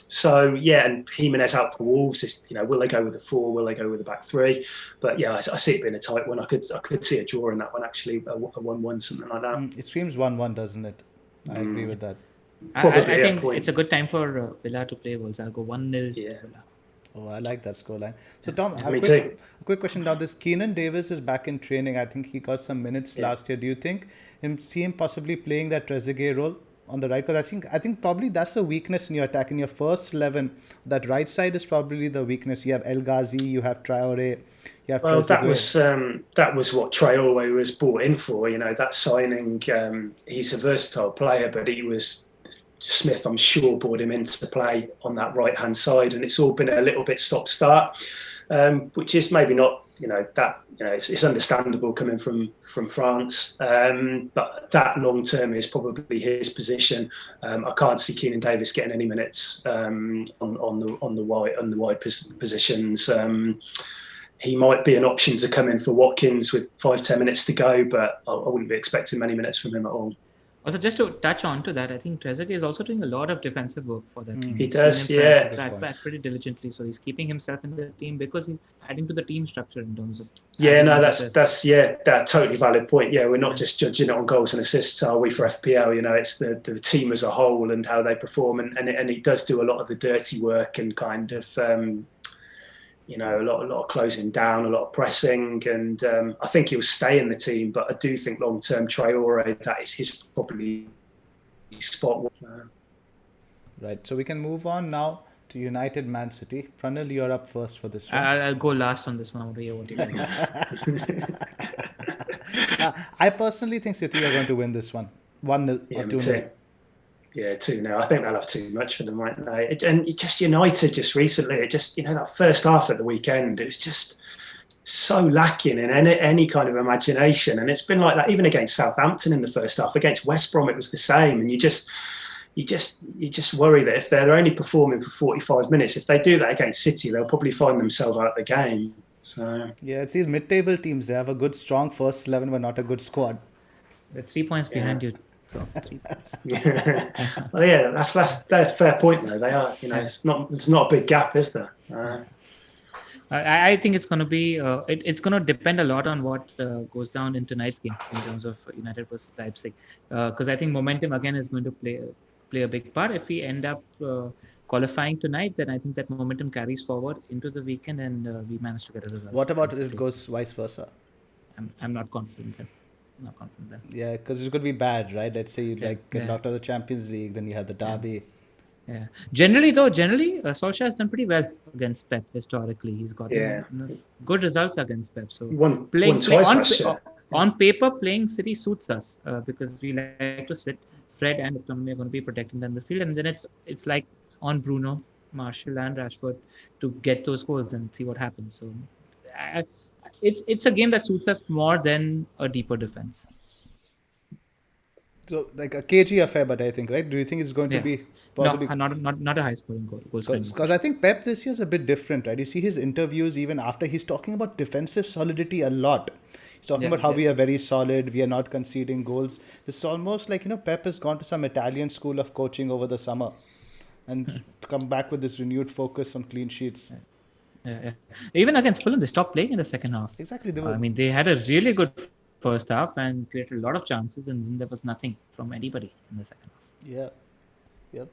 Jimenez out for Wolves. Will they go with the 4? Will they go with the back 3? But I see it being a tight one. I could see a draw in that one, actually, a 1-1, something like that. It screams 1-1, doesn't it? I agree with that. I think it's a good time for Villa to play Wolves. I'll go 1-0 Villa. Oh, I like that scoreline. So, Tom, a quick question now. This Keenan Davis is back in training. I think he got some minutes last year. Do you think see him possibly playing that Trezeguet role on the right? Because I think probably that's the weakness in your attack. In your first 11, that right side is probably the weakness. You have El Ghazi, you have Traore, you have Trezeguet. That was what Traore was brought in for. That signing. He's a versatile player, but he was. Smith, I'm sure, brought him into play on that right-hand side, and it's all been a little bit stop-start, which is maybe not, it's understandable coming from France, but that long-term is probably his position. I can't see Keenan Davis getting any minutes on the wide positions. He might be an option to come in for Watkins with 5-10 minutes to go, but I wouldn't be expecting many minutes from him at all. Also, just to touch on to that, I think Trezeguet is also doing a lot of defensive work for that team. He does, back pretty diligently. So he's keeping himself in the team because he's adding to the team structure in terms of. That's a totally valid point. Yeah, we're not just judging it on goals and assists, are we, for FPL? It's the team as a whole and how they perform, and he does do a lot of the dirty work and kind of. A lot of closing down, a lot of pressing, and I think he'll stay in the team. But I do think long-term Traore, that is his probably spot. Right, so we can move on now to United Man City. Pranil, you're up first for this one. I'll go last on this one. What do you I personally think City are going to win this one. 1-0 Yeah, or me 2-0. too. Yeah, 2-0. I think they'll have too much for them, won't they? And just United just recently, it just, that first half at the weekend, it was just so lacking in any kind of imagination. And it's been like that even against Southampton in the first half. Against West Brom, it was the same. And you just worry that if they're only performing for 45 minutes, if they do that against City, they'll probably find themselves out of the game. So Yeah, it's these mid-table teams. They have a good, strong first 11, but not a good squad. They're 3 points behind you. So 3 points. well, yeah, that's a fair point though. They are, it's not a big gap, is there? I think it's going to be it's going to depend a lot on what goes down in tonight's game in terms of United versus Leipzig, because I think momentum again is going to play a big part. If we end up qualifying tonight, then I think that momentum carries forward into the weekend, and we manage to get a result. What about if it goes vice versa? I'm not confident then. Not confident then. Yeah, because it's going to be bad, right? Let's say you get knocked out of the Champions League, then you have the derby. Yeah. Generally, Solskjaer has done pretty well against Pep historically. He's got good results against Pep. So won twice on paper, playing City suits us because we like to sit. Fred and McTominay are going to be protecting the midfield, and then it's like on Bruno, Martial, and Rashford to get those goals and see what happens. So it's a game that suits us more than a deeper defense. So like a cagey affair, but I think, right? Do you think it's going to be probably not a high scoring goal? Because I think Pep this year is a bit different, right? You see his interviews even after he's talking about defensive solidity a lot. He's talking about how we are very solid, we are not conceding goals. This is almost like, Pep has gone to some Italian school of coaching over the summer and come back with this renewed focus on clean sheets. Yeah. Even against Fulham, they stopped playing in the second half. Exactly. They had a really good first half and created a lot of chances, and then there was nothing from anybody in the second half. Yep.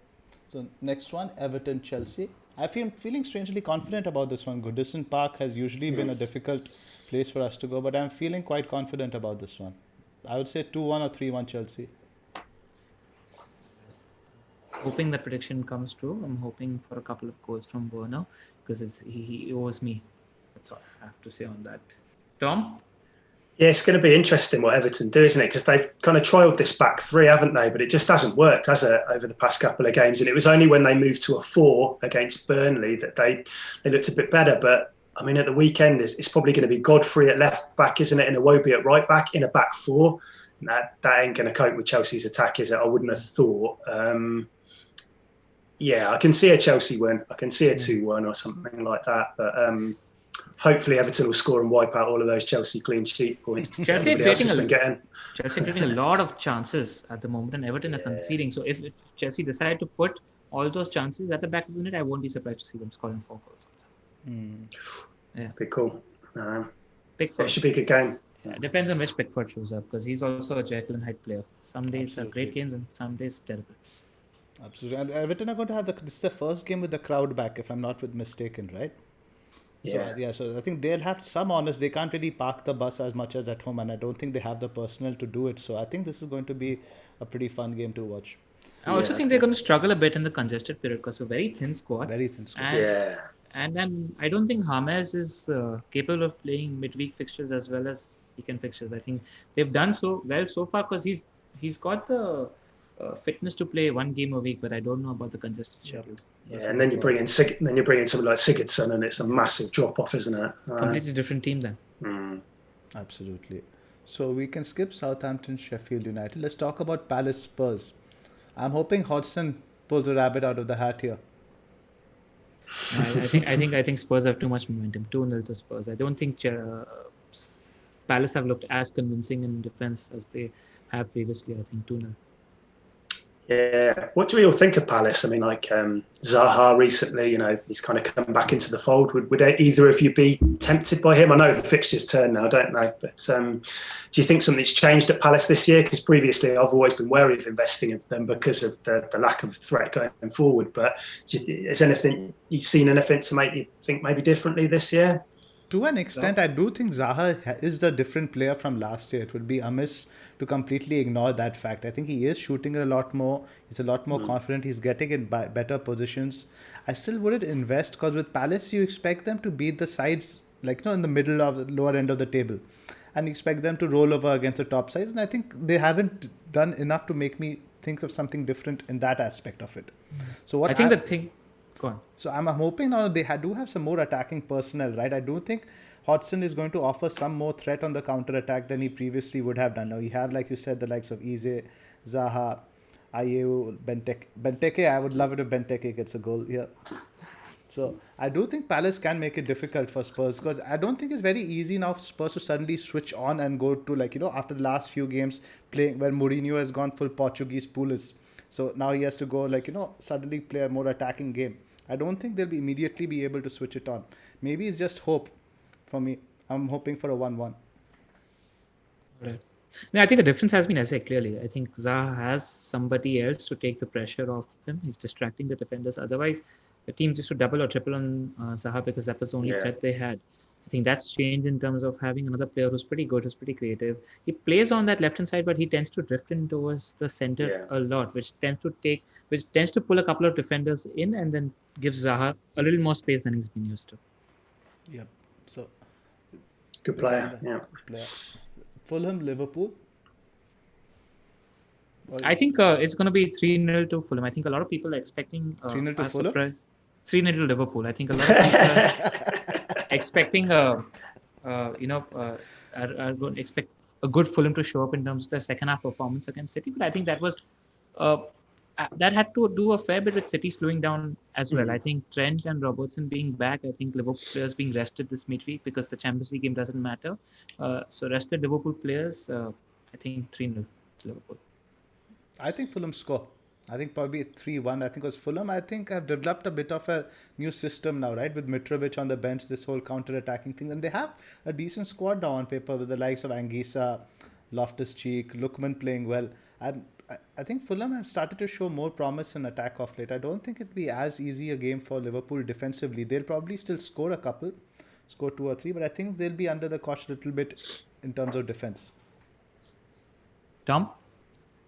So next one, Everton Chelsea. I feel feeling strangely confident about this one. Goodison Park has usually been a difficult place for us to go, but I'm feeling quite confident about this one. I would say 2-1 or 3-1 Chelsea. Hoping the prediction comes true. I'm hoping for a couple of goals from Werner because he owes me. That's all I have to say on that. Tom? Yeah, it's going to be interesting what Everton do, isn't it? Because they've kind of trialled this back three, haven't they? But it just hasn't worked, has it, over the past couple of games? And it was only when they moved to a 4 against Burnley that they looked a bit better. But, I mean, at the weekend, it's probably going to be Godfrey at left back, isn't it? And Iwobi at right back in a back 4. That ain't going to cope with Chelsea's attack, is it? I wouldn't have thought. I can see a Chelsea win. I can see a 2-1 or something like that. But hopefully Everton will score and wipe out all of those Chelsea clean sheet points. Chelsea are creating a lot of chances at the moment, and Everton are conceding. So if Chelsea decide to put all those chances at the back of the net, I won't be surprised to see them scoring 4 goals. Yeah, be cool. Pickford. It should be a good game. It depends on which Pickford shows up because he's also a Jekyll and Hyde player. Some days are great games and some days terrible. Absolutely. And Everton are going to have this is the first game with the crowd back, if I'm not mistaken, right? So I think they'll have some honest. They can't really park the bus as much as at home, and I don't think they have the personnel to do it. So I think this is going to be a pretty fun game to watch. I also think they're going to struggle a bit in the congested period because it's a very thin squad. And then I don't think James is capable of playing midweek fixtures as well as weekend fixtures. I think they've done so well so far because he's got the fitness to play 1 game a week, but I don't know about the congested schedule. And then you bring in someone like Sigurdsson, and it's a massive drop off, isn't it? Completely different team then. Absolutely. So we can skip Southampton, Sheffield United. Let's talk about Palace Spurs. I'm hoping Hodgson pulls a rabbit out of the hat here. I think Spurs have too much momentum. 2-0 to Spurs. I don't think Palace have looked as convincing in defense as they have previously. I think 2-0. Yeah. What do we all think of Palace? I mean, like Zaha recently, he's kind of come back into the fold. Would either of you be tempted by him? I know the fixtures turn now, don't they? But do you think something's changed at Palace this year? Because previously I've always been wary of investing in them because of the lack of threat going forward. But you've seen anything to make you think maybe differently this year? To an extent, I do think Zaha is the different player from last year. It would be amiss to completely ignore that fact. I think he is shooting a lot more. He's a lot more confident. He's getting in better positions. I still wouldn't invest because with Palace, you expect them to beat the sides in the middle of the lower end of the table. and expect them to roll over against the top sides. And I think they haven't done enough to make me think of something different in that aspect of it. So what I think the thing. Go on. So I'm hoping now they do have some more attacking personnel, right? I do think Hodgson is going to offer some more threat on the counter attack than he previously would have done. Now you have, like you said, the likes of Eze, Zaha, Ayew, Benteke. I would love it if Benteke gets a goal here. So I do think Palace can make it difficult for Spurs, because I don't think it's very easy now for Spurs to suddenly switch on and go to, like, after the last few games playing where Mourinho has gone full Portuguese Pulis. So now he has to go, like, suddenly play a more attacking game. I don't think they'll immediately be able to switch it on. Maybe it's just hope for me. I'm hoping for a 1-1. Right. No, I think the difference has been Eze, clearly. I think Zaha has somebody else to take the pressure off him. He's distracting the defenders. Otherwise, the teams used to double or triple on Zaha because that was the only threat they had. I think that's changed in terms of having another player who's pretty good, who's pretty creative. He plays on that left-hand side, but he tends to drift in towards the center a lot, which tends to pull a couple of defenders in and then gives Zaha a little more space than he's been used to. Yep. So good player. Good player. Fulham, Liverpool. I think it's going to be 3-0 to Fulham. I think a lot of people are expecting 3-0 to Fulham? 3-0 to Liverpool. I think a lot of people are expecting are going to expect a good Fulham to show up in terms of their second half performance against City. But I think that was that had to do a fair bit with City slowing down as well. I think Trent and Robertson being back, I think Liverpool players being rested this midweek because the Champions League game doesn't matter. So rested Liverpool players, I think 3-0 to Liverpool. I think Fulham score. I think probably 3-1. I think it was Fulham. I think I've developed a bit of a new system now, right? With Mitrovic on the bench, this whole counter-attacking thing. And they have a decent squad now on paper with the likes of Anguissa, Loftus-Cheek, Lookman playing well. I think Fulham have started to show more promise in attack of late. I don't think it'll be as easy a game for Liverpool defensively. They'll probably still score a couple, score 2 or 3, but I think they'll be under the cosh a little bit in terms of defense. Tom?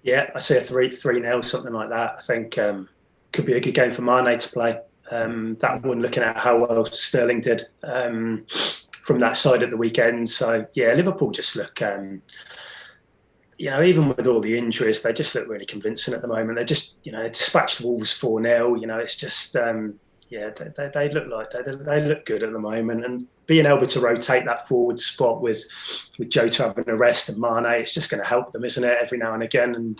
Yeah, I say a 3-0, something like that. I think could be a good game for Mane to play. That one, looking at how well Sterling did from that side at the weekend. So, yeah, Liverpool just look, even with all the injuries, they just look really convincing at the moment. They just, they dispatched Wolves 4-0. It's just, they look like they look good at the moment. And being able to rotate that forward spot with Jota having a rest and Mane, it's just going to help them, isn't it, every now and again? And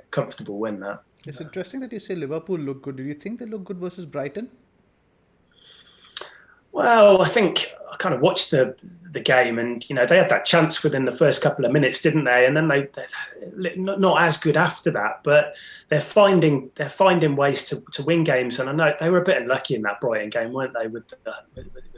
comfortable win that. It's interesting that you say Liverpool look good. Do you think they look good versus Brighton? Well, I think I kind of watched the game, and they had that chance within the first couple of minutes, didn't they? And then they're not as good after that, but they're finding ways to win games. And I know they were a bit unlucky in that Brighton game, weren't they, with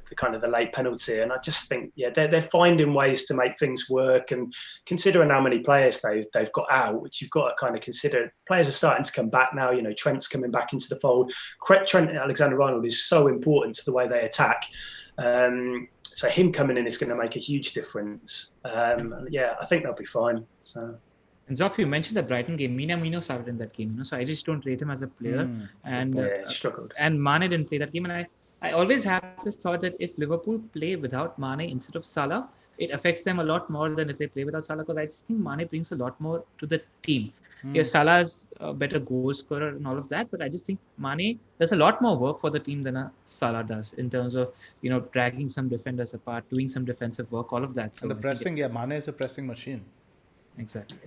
the kind of the late penalty? And I just think they're finding ways to make things work. And considering how many players they've got out, which you've got to kind of consider, players are starting to come back now. Trent's coming back into the fold. Trent Alexander-Arnold is so important to the way they attack. So him coming in is going to make a huge difference. I think they'll be fine. So. And Zoph, you mentioned the Brighton game. Minamino started in that game, so I just don't rate him as a player. Struggled. And Mane didn't play that game. And I always have this thought that if Liverpool play without Mane instead of Salah, it affects them a lot more than if they play without Salah, because I just think Mane brings a lot more to the team. Yes, Salah is a better goal scorer and all of that, but I just think Mane does a lot more work for the team than Salah does in terms of, dragging some defenders apart, doing some defensive work, all of that. So and the pressing, Mane is a pressing machine. Exactly.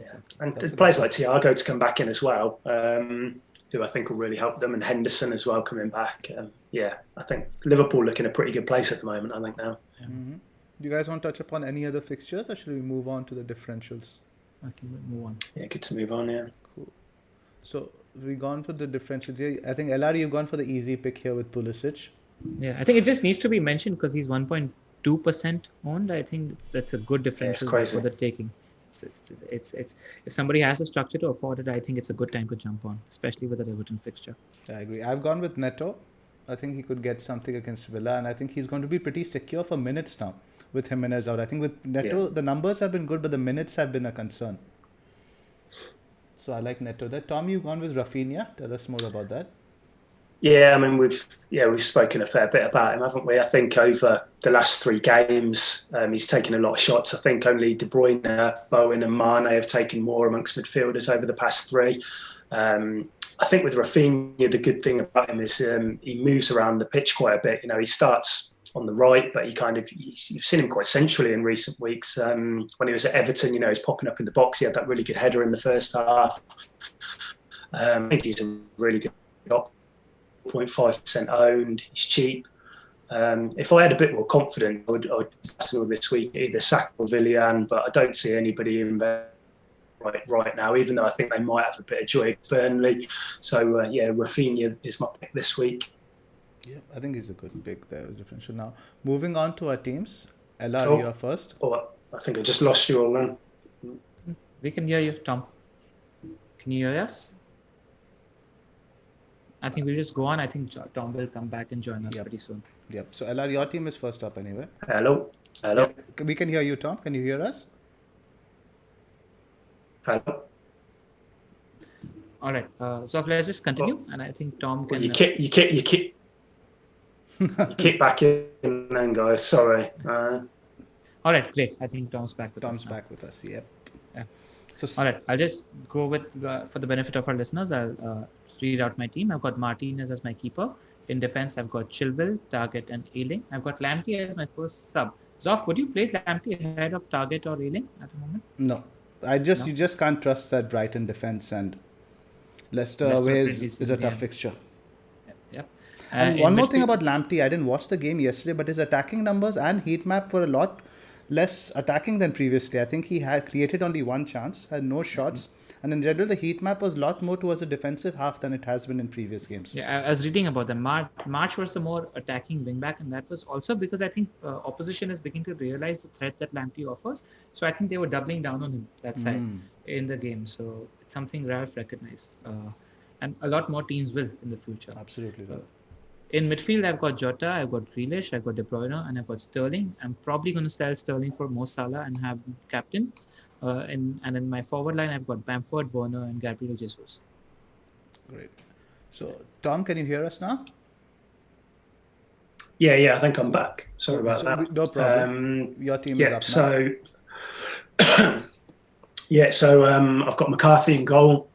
And players like Thiago to come back in as well, who I think will really help them, and Henderson as well coming back. I think Liverpool look in a pretty good place at the moment, I think now. Mm-hmm. Do you guys want to touch upon any other fixtures, or should we move on to the differentials? I think we'll move on. Yeah, good to move on, yeah. Cool. So we've gone for the differentials here. I think, LR, you've gone for the easy pick here with Pulisic. Yeah, I think it just needs to be mentioned because he's 1.2% owned. I think that's a good differential for the taking. It's if somebody has a structure to afford it, I think it's a good time to jump on, especially with the Everton fixture. I agree. I've gone with Neto. I think he could get something against Villa, and I think he's going to be pretty secure for minutes now with Jimenez out. I think with Neto, the numbers have been good, but the minutes have been a concern. So I like Neto there. Tom, you've gone with Rafinha. Tell us more about that. Yeah, I mean we've spoken a fair bit about him, haven't we? I think over the last 3 games, he's taken a lot of shots. I think only De Bruyne, Bowen, and Mane have taken more amongst midfielders over the past 3. I think with Rafinha, the good thing about him is he moves around the pitch quite a bit. You know, he starts on the right, but you've seen him quite centrally in recent weeks. When he was at Everton, you know, he's popping up in the box. He had that really good header in the first half. I think he's a really good option. 0.5% owned. He's cheap. If I had a bit more confidence, I would Arsenal this week either Saka or Villian, but I don't see anybody in there right now, even though I think they might have a bit of joy at Burnley. So Rafinha is my pick this week. Yeah, I think he's a good pick there. Differential. Now, moving on to our teams. LR, you are first. Oh, I think I just lost you all then. We can hear you, Tom. Can you hear us? I think we'll just go on. I think Tom will come back and join us pretty soon. Yep. So LR, your team is first up anyway. Hello. Yep. We can hear you, Tom. Can you hear us? Hello. All right. So let's just continue, and I think Tom can. You kick back in then, guys. Sorry. All right, great. I think Tom's back with us. Tom's back with us. Yep. Yeah. So all right, I'll just go with for the benefit of our listeners. I'll read out my team. I've got Martinez as my keeper. In defense, I've got Chilwell, Target, and Ayling. I've got Lamptey as my first sub. Zoph, would you play Lamptey ahead of Target or Ayling at the moment? No. You just can't trust that Brighton defense, and Leicester away is a tough fixture. Yep. And one more thing about Lamptey, I didn't watch the game yesterday, but his attacking numbers and heat map were a lot less attacking than previously. I think he had created only one chance, had no shots, and in general the heat map was a lot more towards a defensive half than it has been in previous games. Yeah, I was reading about them. March was the more attacking wingback, and that was also because I think opposition is beginning to realize the threat that Lamptey offers. So I think they were doubling down on him that side in the game. So it's something Ralph recognized, and a lot more teams will in the future. Absolutely. In midfield, I've got Jota, I've got Grealish, I've got De Bruyne, and I've got Sterling. I'm probably going to sell Sterling for Mo Salah and have captain. And in my forward line, I've got Bamford, Werner, and Gabriel Jesus. Great. So, Tom, can you hear us now? Yeah, I think I'm back. Sorry about that. No problem. Your team is up now. So I've got McCarthy in goal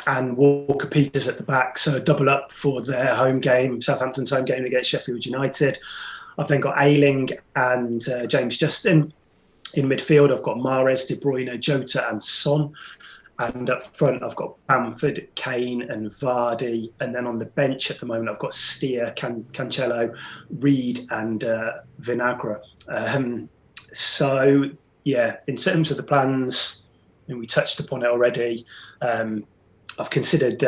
and Walker Peters at the back. So double up for their home game, Southampton's home game against Sheffield United. I've then got Ayling and James Justin. In midfield, I've got Mahrez, De Bruyne, Jota and Son. And up front, I've got Bamford, Kane and Vardy. And then on the bench at the moment, I've got Steer, Cancelo, Reed and Vinagre. In terms of the plans, and we touched upon it already, I've considered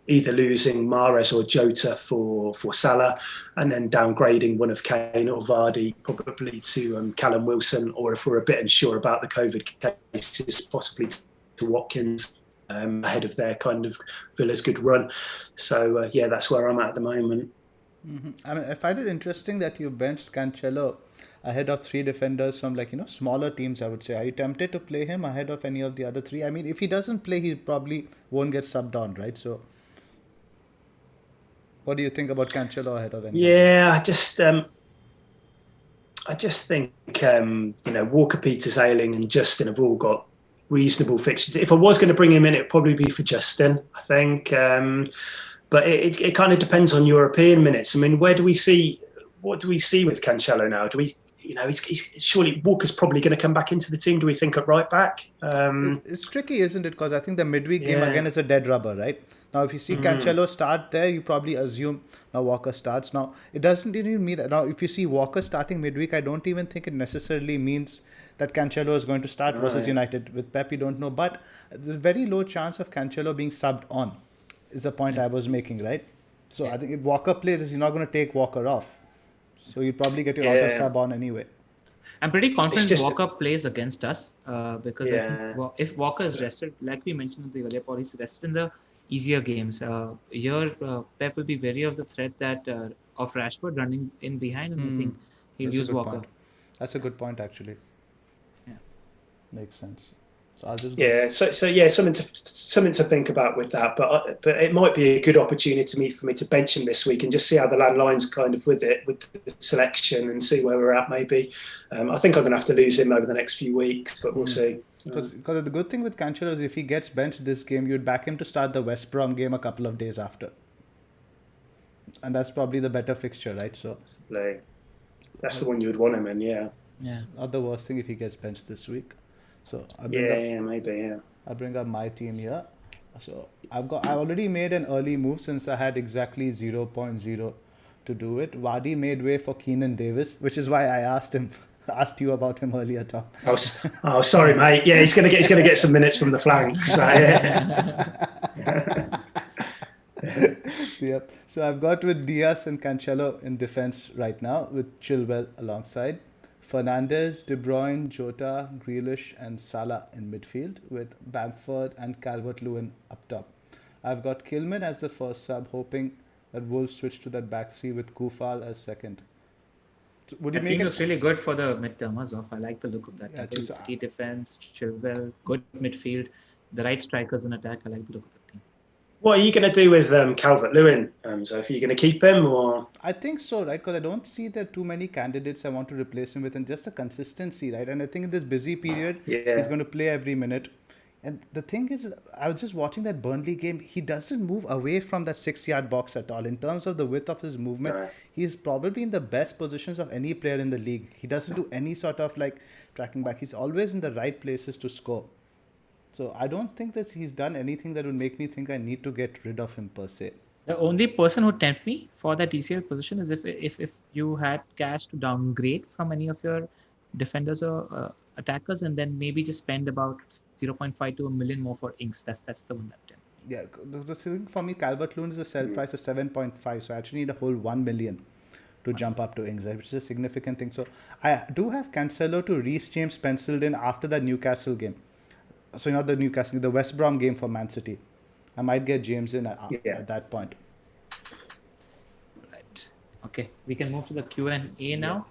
either losing Mahrez or Jota for Salah and then downgrading one of Kane or Vardy probably to Callum Wilson, or if we're a bit unsure about the COVID cases, possibly to Watkins ahead of their kind of Villa's good run. So, that's where I'm at the moment. Mm-hmm. I mean, I find it interesting that you benched Cancelo ahead of 3 defenders from smaller teams, I would say. Are you tempted to play him ahead of any of the other 3? I mean, if he doesn't play, he probably won't get subbed on, right? So what do you think about Cancelo ahead of any? Yeah, I just think, Walker, Peters, Ayling and Justin have all got reasonable fixtures. If I was going to bring him in, it'd probably be for Justin, I think. But it kind of depends on European minutes. I mean, what do we see with Cancelo now? Do we, he's surely Walker's probably going to come back into the team. Do we think at right back? It's tricky, isn't it? Because I think the midweek game again is a dead rubber, right? Now, if you see Cancelo start there, you probably assume now Walker starts. Now, it doesn't even mean that. Now, if you see Walker starting midweek, I don't even think it necessarily means that Cancelo is going to start versus United. With Pep, you don't know. But there's a very low chance of Cancelo being subbed on, is the point I was making, right? So I think if Walker plays, you're not going to take Walker off. So you'll probably get your auto sub on anyway. I'm pretty confident Walker plays against us because I think if Walker is rested, like we mentioned in the earlier part, he's rested in the easier games. Here, Pep will be wary of the threat that of Rashford running in behind, and I think he'll use Walker. That's a good point, actually. Yeah, makes sense. So I'll just go. Yeah, so yeah, something to think about with that. But it might be a good opportunity for me to bench him this week and just see how the land line's kind of with the selection and see where we're at. Maybe I think I'm going to have to lose him over the next few weeks, but we'll see. Because the good thing with Cancelo is if he gets benched this game, you'd back him to start the West Brom game a couple of days after. And that's probably the better fixture, right? So that's the one you would want him in, yeah. Yeah. Not the worst thing if he gets benched this week. So maybe. I'll bring up my team here. So I've already made an early move since I had exactly 0.0 to do it. Vardy made way for Keenan Davis, which is why I asked you about him earlier, Tom. Oh, sorry, mate. Yeah, he's gonna get some minutes from the flanks. So, yeah. Yep. So I've got with Diaz and Cancelo in defense right now, with Chilwell alongside. Fernandes, De Bruyne, Jota, Grealish and Salah in midfield, with Bamford and Calvert-Lewin up top. I've got Kilman as the first sub, hoping that Wolves switch to that back three with Kufal as second. So would you The make team it? looks really good for the midterm, Zoph. I like the look of that. Yeah, Double just- City defense, Chilwell, good midfield, the right strikers in attack. I like the look of the team. What are you going to do with Calvert-Lewin? So, if you're going to keep him, or I think so, right? Because I don't see there too many candidates I want to replace him with, and just the consistency, right? And I think in this busy period, he's going to play every minute. And the thing is, I was just watching that Burnley game. He doesn't move away from that 6-yard box at all. In terms of the width of his movement, No. he's probably in the best positions of any player in the league. He doesn't do any sort of like tracking back. He's always in the right places to score. So I don't think that he's done anything that would make me think I need to get rid of him per se. The only person who tempt me for that TCL position is if you had cash to downgrade from any of your defenders or attackers, and then maybe just spend about 0.5 to a million more for Inks. That's the one that tempts me. Yeah, the thing for me, Calvert-Lewin is the sell price of 7.5, so I actually need a whole 1 million to jump up to Ings, right, which is a significant thing. So I do have Cancelo to Reece James penciled in after that Newcastle game. So not the Newcastle, the West Brom game for Man City. I might get James in at that point. Right. Okay, we can move to the Q&A now.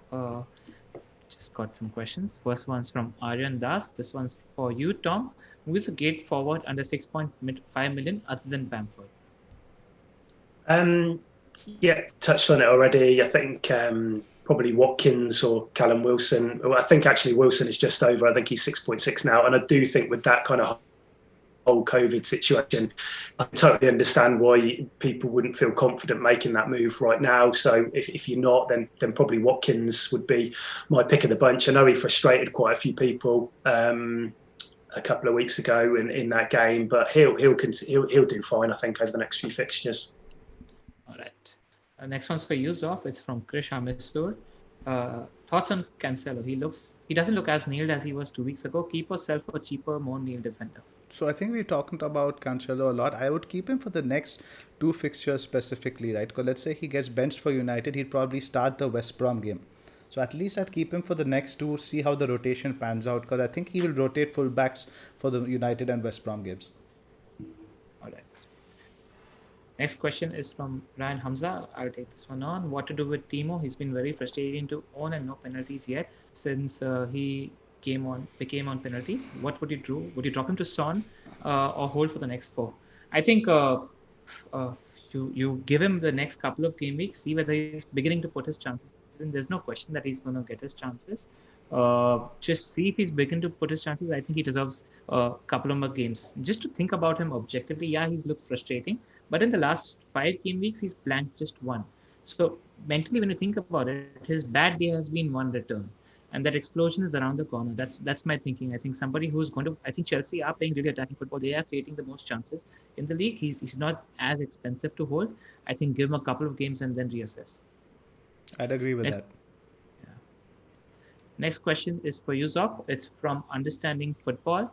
Just got some questions. First one's from Aryan Das. This one's for you, Tom. Who is a gate forward under 6.5 million other than Bamford? Yeah, touched on it already. I think probably Watkins or Callum Wilson. Well, I think actually Wilson is just over. I think he's 6.6 now. And I do think with that kind of whole COVID situation, I totally understand why people wouldn't feel confident making that move right now. So if you're not, then probably Watkins would be my pick of the bunch. I know he frustrated quite a few people a couple of weeks ago in that game, but he'll do fine, I think, over the next few fixtures. All right. Next one's for you, Zoph. It's from Krish Amisur. Thoughts on Cancelo? He doesn't look as nailed as he was 2 weeks ago. Keep or sell for cheaper, more nailed defender? So I think we're talking about Cancelo a lot. I would keep him for the next 2 fixtures specifically, right? Because let's say he gets benched for United, he'd probably start the West Brom game. So at least I'd keep him for the next 2, see how the rotation pans out. Because I think he will rotate fullbacks for the United and West Brom games. All right. Next question is from Ryan Hamza. I'll take this one on. What to do with Timo? He's been very frustrating to own and no penalties yet since he became on penalties. What would you do? Would you drop him to Son or hold for the next 4? I think you give him the next couple of game weeks, see whether he's beginning to put his chances in. There's no question that he's going to get his chances. Just see if he's beginning to put his chances. I think he deserves a couple of more games. Just to think about him objectively, yeah, he's looked frustrating. But in the last 5 game weeks, he's blanked just 1. So mentally, when you think about it, his bad day has been 1 return. And that explosion is around the corner. That's my thinking. I think somebody who's going to... I think Chelsea are playing really attacking football. They are creating the most chances in the league. He's not as expensive to hold. I think give him a couple of games and then reassess. I'd agree with that. Yeah. Next question is for you, Zoph. It's from Understanding Football.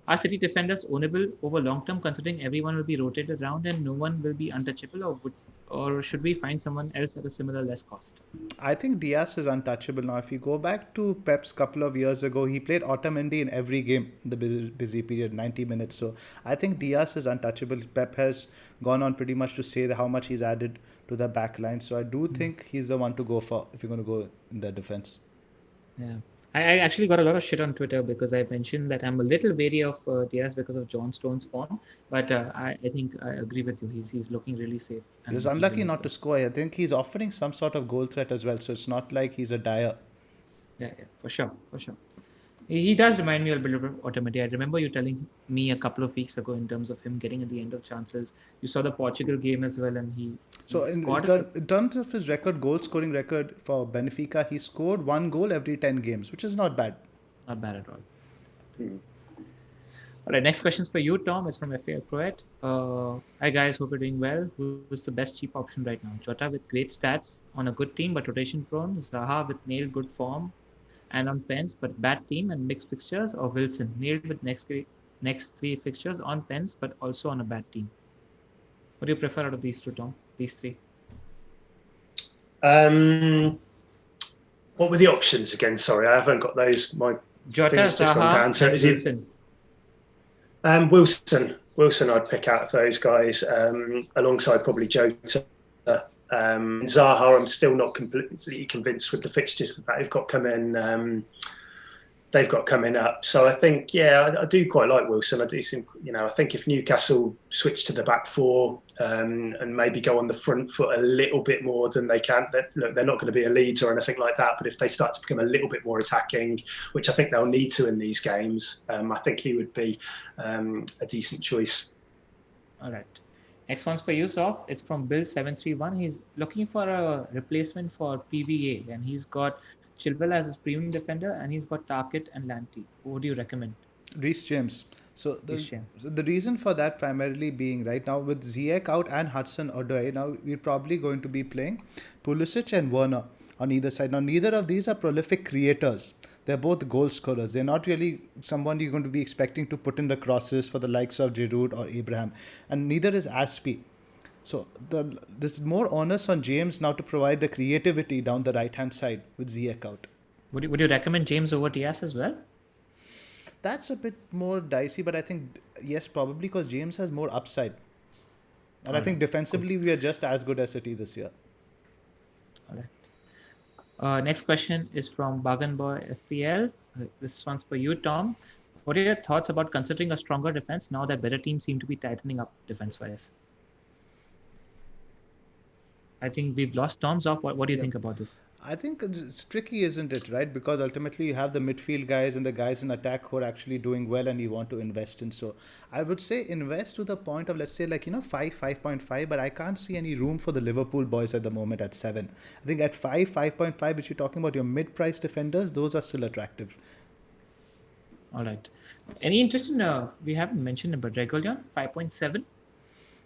Are City defenders ownable over long term, considering everyone will be rotated around and no one will be untouchable, or should we find someone else at a similar less cost? I think Diaz is untouchable now. If you go back to Pep's couple of years ago, he played Otamendi in every game in the busy period, 90 minutes. So I think Diaz is untouchable. Pep has gone on pretty much to say how much he's added to the back line. So I do think he's the one to go for if you're going to go in the defense. Yeah. I actually got a lot of shit on Twitter because I mentioned that I'm a little wary of Diaz because of John Stones' form. But I think I agree with you. He's looking really safe He and was looking unlucky really not to good. score. I think he's offering some sort of goal threat as well, so it's not like he's a dire. Yeah, for sure, for sure. He does remind me a bit of Otamendi. I remember you telling me a couple of weeks ago in terms of him getting at the end of chances. You saw the Portugal game as well, and he So scored a couple. in terms of his goal scoring record for Benfica, he scored 1 goal every 10 games, which is not bad. Not bad at all. Hmm. All right, next question is for you, Tom. It's from FPL Croat. Hi guys, hope you're doing well. Who's the best cheap option right now? Jota with great stats on a good team but rotation prone. Zaha with nailed good form and on pens but bad team and mixed fixtures. Or Wilson nailed with next three fixtures on pens but also on a bad team. What do you prefer out of these two, Tom? These three? What were the options again? Sorry, I haven't got those. My Jota, thing's just gone Zaha, down. So and is it Wilson. Wilson? Wilson, I'd pick out of those guys alongside probably Jota. Zaha, I'm still not completely convinced with the fixtures that they've got coming. They've got coming up. So I think, yeah, I do quite like Wilson. I do think, I think if Newcastle switch to the back four and maybe go on the front foot a little bit more than they can, look, they're not going to be a Leeds or anything like that. But if they start to become a little bit more attacking, which I think they'll need to in these games, I think he would be a decent choice. All right. Next one's for you, Zoph. It's from Bill731. He's looking for a replacement for PVA, and he's got Chilwell as his premium defender, and he's got Target and Lanty. What do you recommend? Reece James. So Reece James. the reason for that primarily being right now with Ziyech out and Hudson-Odoi, now we're probably going to be playing Pulisic and Werner on either side. Now neither of these are prolific creators. They're both goal scorers. They're not really someone you're going to be expecting to put in the crosses for the likes of Giroud or Abraham. And neither is Aspie. So there's more onus on James now to provide the creativity down the right-hand side with Ziyech out. Would you recommend James over Diaz as well? That's a bit more dicey, but I think, yes, probably because James has more upside. And I think defensively, we are just as good as City this year. All right. Next question is from Bargain Boy FPL. This one's for you, Tom. What are your thoughts about considering a stronger defense now that better teams seem to be tightening up defense-wise? I think we've lost Tom's off. What do you think about this? I think it's tricky, isn't it, right? Because ultimately you have the midfield guys and the guys in attack who are actually doing well and you want to invest in. So I would say invest to the point of, let's say, 5.5, but I can't see any room for the Liverpool boys at the moment at 7. I think at 5.5, which you're talking about your mid-price defenders, those are still attractive. All right. Any interest in, we haven't mentioned it, but Reguilon, 5.7?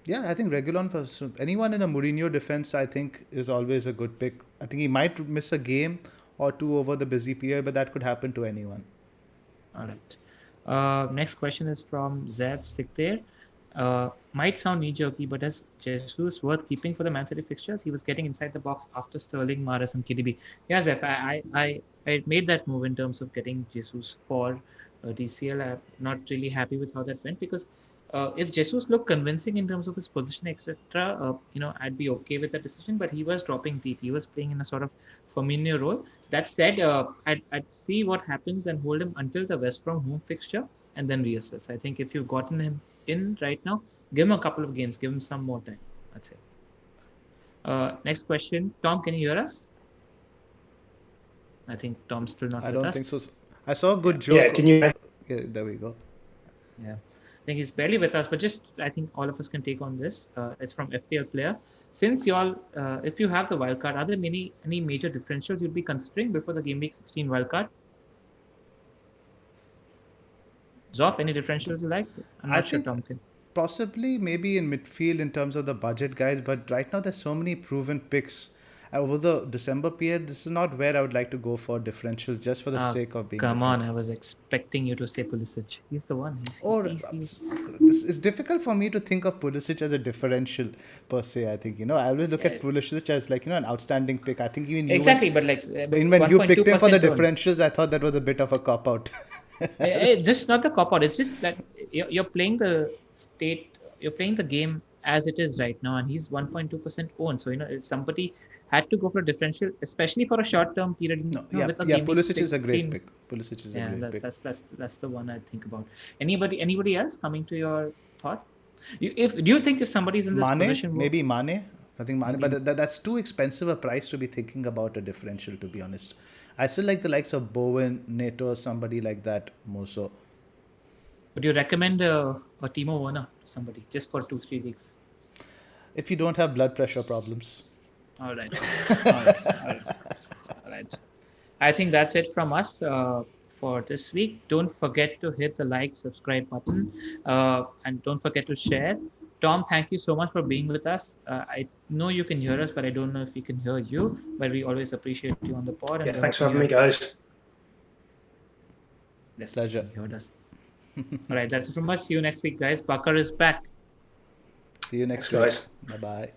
Yeah, I think Reguilon for anyone in a Mourinho defense, I think, is always a good pick. I think he might miss a game or two over the busy period, but that could happen to anyone. All right. Next question is from Zev Sikter. Might sound knee-jerky, but is Jesus worth keeping for the Man City fixtures? He was getting inside the box after Sterling, Mahrez, and KDB. Yeah, Zev, I made that move in terms of getting Jesus for DCL. I'm not really happy with how that went because if Jesus looked convincing in terms of his position, etc., I'd be okay with that decision. But he was dropping deep. He was playing in a sort of Firmino role. That said, I'd see what happens and hold him until the West Brom home fixture and then reassess. I think if you've gotten him in right now, give him a couple of games, give him some more time. That's it. Next question. Tom, can you hear us? I think Tom's still not with us. I don't think so. I saw a good joke. Yeah, can you? Yeah, there we go. Yeah. I think he's barely with us, but I think all of us can take on this. It's from FPL Player. Since y'all, if you have the wildcard, are there any major differentials you'd be considering before the Game Week 16 wildcard? Zoph, any differentials you like? I'm not sure Tom can. Possibly, maybe in midfield in terms of the budget guys, but right now there's so many proven picks. Over the December period, this is not where I would like to go for differentials just for the sake of being. Come on, I was expecting you to say Pulisic. He's the one. It's difficult for me to think of Pulisic as a differential per se. I think I always look at Pulisic as an outstanding pick. I think even exactly, but when you picked him for the differentials, I thought that was a bit of a cop out. Just not a cop out. It's just that you're playing the game as it is right now, and he's 1.2% owned. So if somebody had to go for a differential, especially for a short-term period. No, with a yeah, Gameweek Pulisic is a great 16. pick. Pulisic is a Yeah, great pick. that's the one I think about. Anybody else coming to your thought? Do you think if somebody's in this position, Maybe Mane. I think Mane, Maybe. but that's too expensive a price to be thinking about a differential. To be honest, I still like the likes of Bowen, Neto, somebody like that more so. would you recommend a Timo Werner to somebody just for 2-3 weeks? If you don't have blood pressure problems. All right. All right. I think that's it from us for this week. Don't forget to hit the like, subscribe button, and don't forget to share. Tom, thank you so much for being with us. I know you can hear us, but I don't know if we can hear you. But we always appreciate you on the pod. Yeah, thanks for having me, guys. Yes, Pleasure. You heard us. All right, that's it from us. See you next week, guys. Bakar is back. See you next Thanks, week. guys. Bye-bye.